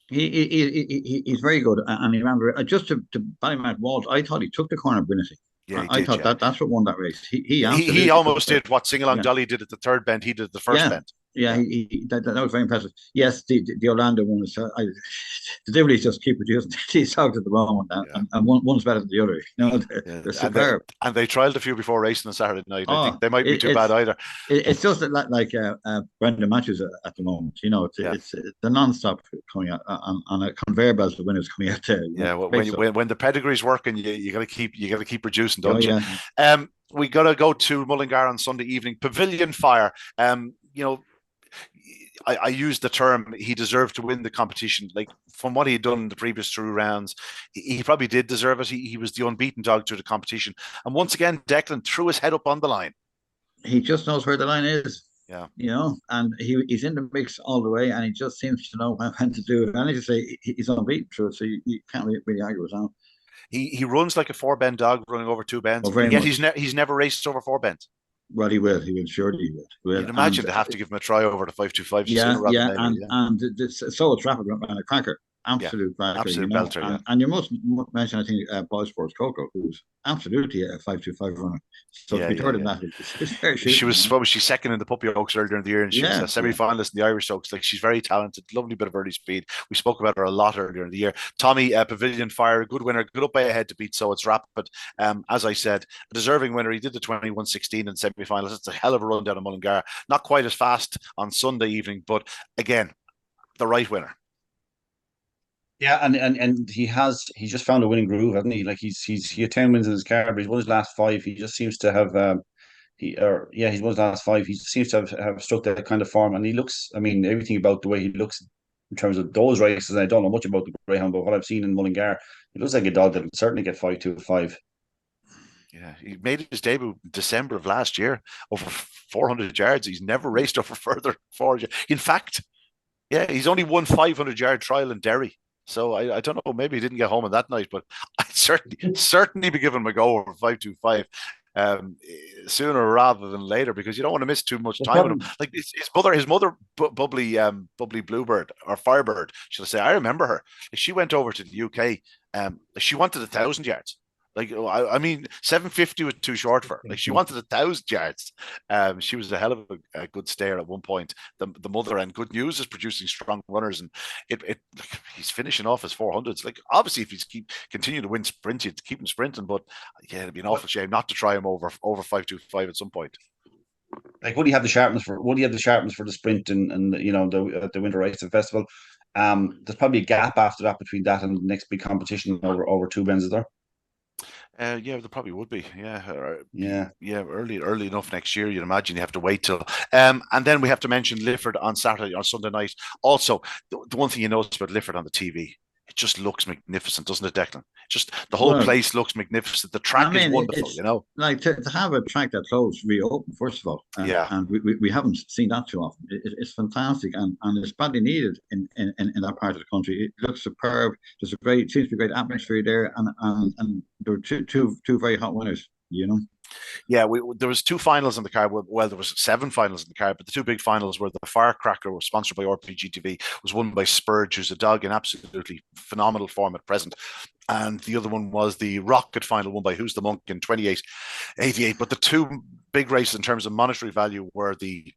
He's very good, and he ran just to Ballymacwalt. I thought he took the corner brilliantly. Yeah, I thought that's what won that race. He almost did what Sing Along Dolly did at the third bend. He did the first bend. Yeah, that was very impressive. Yes, the Orlando one is. The Dibley's just keep producing these dogs at the moment, and one's better than the other. They're superb. And they trialled a few before racing on Saturday night. I think they might be too bad either. It's just like Brendan Matthews at the moment. It's the non-stop coming out on a conveyor belt of winners coming out there. When the pedigree's working, you got to keep producing, don't you? We got to go to Mullingar on Sunday evening. Pavilion Fire. I used the term he deserved to win the competition. Like, from what he had done in the previous 3 rounds, he probably did deserve it. He was the unbeaten dog through the competition. And once again, Declan threw his head up on the line. He just knows where the line is. Yeah. And he's in the mix all the way, and he just seems to know when to do it. And as you say, he's unbeaten through it, so you can't really argue with that. He runs like a 4-bend dog running over 2 bends. Yet he's never raced over 4 bends. Well, he will. Surely he will. You'd imagine they have to give him a try over the 525. And so traffic ran a cracker. Absolute cracker. Absolute belter, and you must mention, I think, Boy Sports Coco, who's absolutely a 525 runner. So to be third in that is very She was second in the Puppy Oaks earlier in the year, and she was a semi-finalist in the Irish Oaks. Like, she's very talented, lovely bit of early speed. We spoke about her a lot earlier in the year. Tommy, Pavilion Fire, good winner, good up by ahead to beat So It's Rapid. As I said, a deserving winner. He did the 21-16 in semi-finals. It's a hell of a run down in Mullingar. Not quite as fast on Sunday evening, but again, the right winner. Yeah, and he just found a winning groove, hasn't he? Like, he had 10 wins in his career, but he's won his last 5. He just seems to have he's won his last 5. He seems to have struck that kind of form, and he looks. I mean, everything about the way he looks in terms of those races. And I don't know much about the Greyhound, but what I've seen in Mullingar, he looks like a dog that will certainly get 5-2-5. Yeah, he made his debut in December of last year, over 400 yards. He's never raced over further 400. In fact, he's only won 500-yard trial in Derry. So I don't know, maybe he didn't get home on that night, but I'd certainly be giving him a go over 5-2-5 sooner rather than later, because you don't want to miss too much time with him. Like, his mother, Bubbly Bluebird, or Firebird, should I say? I remember her. She went over to the UK. She wanted 1,000 yards. Like, I mean, 750 was too short for her. Like, she wanted 1,000 yards. She was a hell of a good stayer at one point. The mother, and Good News is producing strong runners, and he's finishing off his 400s. Like, obviously, if he's continue to win sprint, you'd keep him sprinting. But yeah, it'd be an awful shame not to try him over 5-2-5 at some point. Like, would he have the sharpness for the sprint and the Winter Racing Festival? There's probably a gap after that between that and the next big competition over 2 bends, is there? Yeah, there probably would be. Yeah, Yeah. yeah, early enough next year. You'd imagine you have to wait till. And then we have to mention Lifford on Saturday, on Sunday night. Also, the one thing you notice about Lifford on the TV, it just looks magnificent, doesn't it, Declan? Just the whole Well, place looks magnificent. The I track is mean, wonderful, it's you know. like to have a track that close reopen, first of all, Yeah, and we haven't seen that too often. It's fantastic, and it's badly needed in that part of the country. It looks superb. There's a great, seems to be a great atmosphere there, and there were two very hot winners, you know. yeah. There was two finals in the car. Well, there was seven finals in the car, but the two big finals were the Firecracker, was sponsored by RPGTV, was won by Spurge, who's a dog in absolutely phenomenal form at present. And the other one was the Rocket final, won by Who's the Monk in 28.88. But the two big races in terms of monetary value were the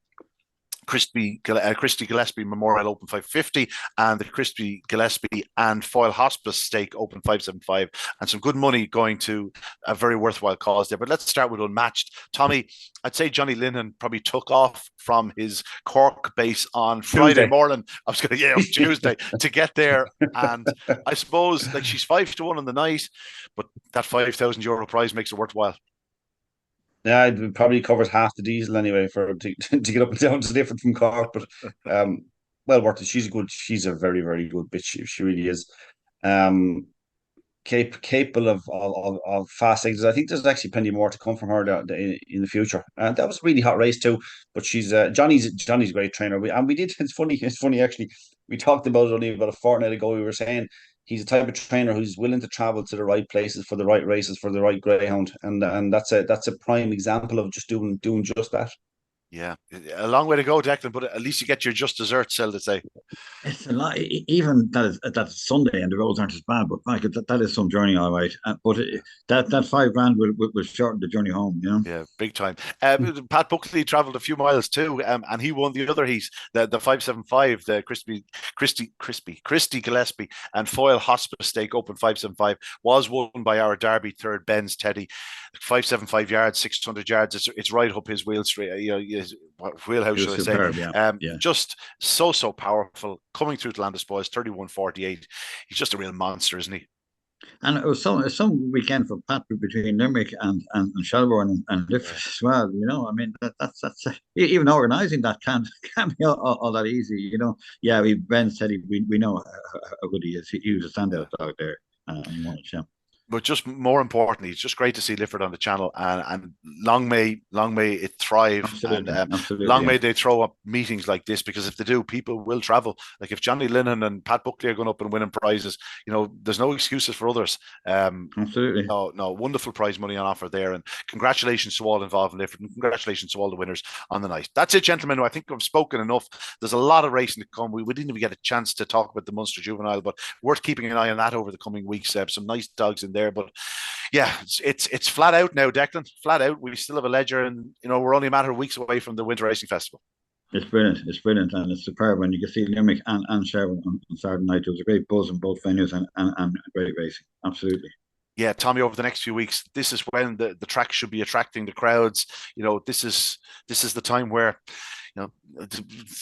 Christy Gillespie Memorial Open 550 and the Christy Gillespie and Foyle Hospice Stake Open 575, and some good money going to a very worthwhile cause there. But let's start with unmatched. Tommy, I'd say Johnny Linehan probably took off from his Cork base on Friday morning. I was going to, yeah, Tuesday to get there. And I suppose like she's 5-1 on the night, but that €5,000 prize makes it worthwhile. Yeah, it probably covers half the diesel anyway for to get up and down to Lifford from Cork. But well worth it. She's a very, very good bitch. She really is. Um, capable of fast exits. I think there's actually plenty more to come from her in the future. And that was a really hot race too. But she's Johnny's a great trainer. We did. It's funny actually. We talked about it only about a fortnight ago. We were saying he's the type of trainer who's willing to travel to the right places for the right races for the right greyhound, and that's a prime example of just doing just that. Yeah, a long way to go, Declan, but at least you get your just desserts, so to say. It's a lot. Even that's Sunday and the roads aren't as bad, but like that is some journey, all right. But that 5 grand will shorten the journey home, you know. Yeah, big time. Pat Buckley travelled a few miles too, and he won the other heat, the 575, the Christy Gillespie and Foyle Hospice Stake Open 575 was won by our Derby third Ben's Teddy. 575 yards, 600 yards. It's right up his wheel straight. Wheelhouse, should I say? Superb, yeah. Just so powerful coming through to Landis Boys 31.48. He's just a real monster, isn't he? And it was some weekend for Pat between Limerick and Shelbourne and Lifford as well. You know, I mean that's even organising that can't be all that easy. You know, yeah. Ben said we know how good he is. He was a standout dog there, and he won it. Yeah. But just more importantly, it's just great to see Lifford on the channel, and long may it thrive. Absolutely, and absolutely, long may they throw up meetings like this, because if they do, people will travel. Like if Johnny Linehan and Pat Buckley are going up and winning prizes, there's no excuses for others. Absolutely. No, wonderful prize money on offer there, and congratulations to all involved in Lifford, and congratulations to all the winners on the night. That's it, gentlemen. I think I've spoken enough. There's a lot of racing to come. We didn't even get a chance to talk about the Munster Juvenile, but worth keeping an eye on that over the coming weeks. Some nice dogs in there. But yeah, it's flat out now, Declan. Flat out. We still have a ledger, and we're only a matter of weeks away from the Winter Racing Festival. It's brilliant, and it's superb when you can see Limerick and Shelbourne on Saturday night. There was a great buzz in both venues and great racing. Absolutely. Yeah, Tommy, over the next few weeks, this is when the track should be attracting the crowds. This is the time where,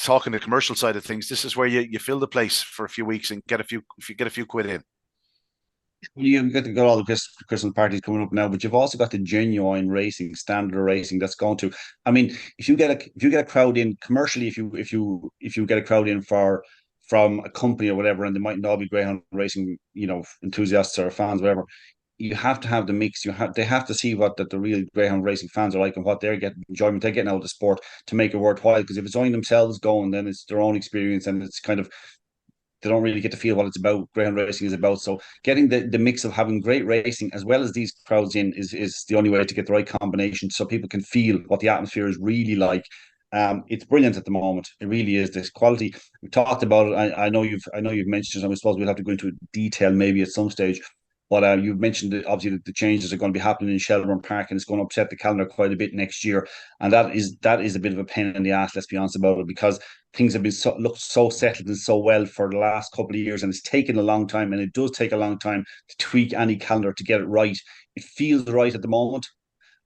talking the commercial side of things, this is where you fill the place for a few weeks and get a few quid in. You've got all the Christmas parties coming up now, but you've also got the genuine racing, standard racing that's going to. I mean, if you get a crowd in commercially, if you get a crowd in from a company or whatever, and they mightn't all be greyhound racing, enthusiasts or fans, whatever. You have to have the mix. They have to see what the real greyhound racing fans are like and what they're getting enjoyment they're getting out of the sport to make it worthwhile. Because if it's only themselves going, then it's their own experience, and it's kind of they don't really get to feel what it's about. Greyhound racing is about. So getting the mix of having great racing as well as these crowds in is the only way to get the right combination, so people can feel what the atmosphere is really like. It's brilliant at the moment. It really is. This quality we talked about it. I know you've mentioned it, and I suppose we'll have to go into detail maybe at some stage. But you've mentioned that obviously the changes are going to be happening in Shelbourne Park, and it's going to upset the calendar quite a bit next year. And that is a bit of a pain in the ass. Let's be honest about it, because things have been looked so settled and so well for the last couple of years, and it's taken a long time, and it does take a long time to tweak any calendar to get it right. It feels right at the moment.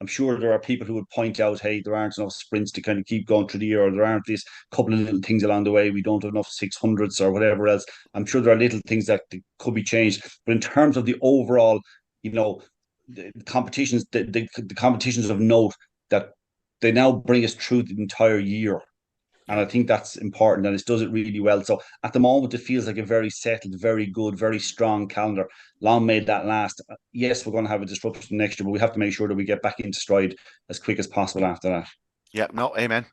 I'm sure there are people who would point out, hey, there aren't enough sprints to kind of keep going through the year, or there aren't these couple of little things along the way. We don't have enough 600s or whatever else. I'm sure there are little things that could be changed. But in terms of the overall, the competitions, the competitions of note that they now bring us through the entire year. And I think that's important, and it does it really well. So at the moment, it feels like a very settled, very good, very strong calendar. Long may that last. Yes, we're going to have a disruption next year, but we have to make sure that we get back into stride as quick as possible after that. Yeah, no, amen.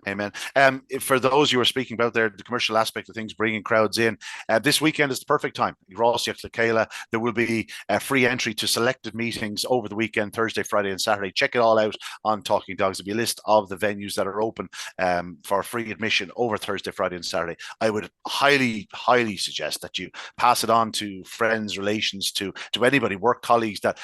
For those you were speaking about there, the commercial aspect of things, bringing crowds in, this weekend is the perfect time. There will be free entry to selected meetings over the weekend, Thursday, Friday, and Saturday. Check it all out on Talking Dogs. There'll be a list of the venues that are open for free admission over Thursday, Friday, and Saturday. I would highly, highly suggest that you pass it on to friends, relations, to anybody, work colleagues that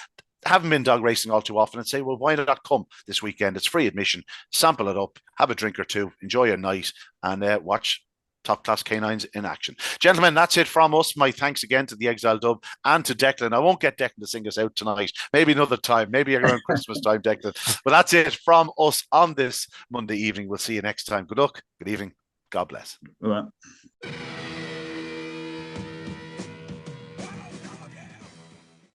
haven't been dog racing all too often, and say, well, why not come this weekend? It's free admission. Sample it up, have a drink or two, enjoy a night, and watch top class canines in action. Gentlemen, that's it from us. My thanks again to the Exile Dub and to Declan. I won't get Declan to sing us out tonight. Maybe another time, maybe around Christmas time, Declan. But that's it from us on this Monday evening. We'll see you next time. Good luck, good evening, God bless. Well.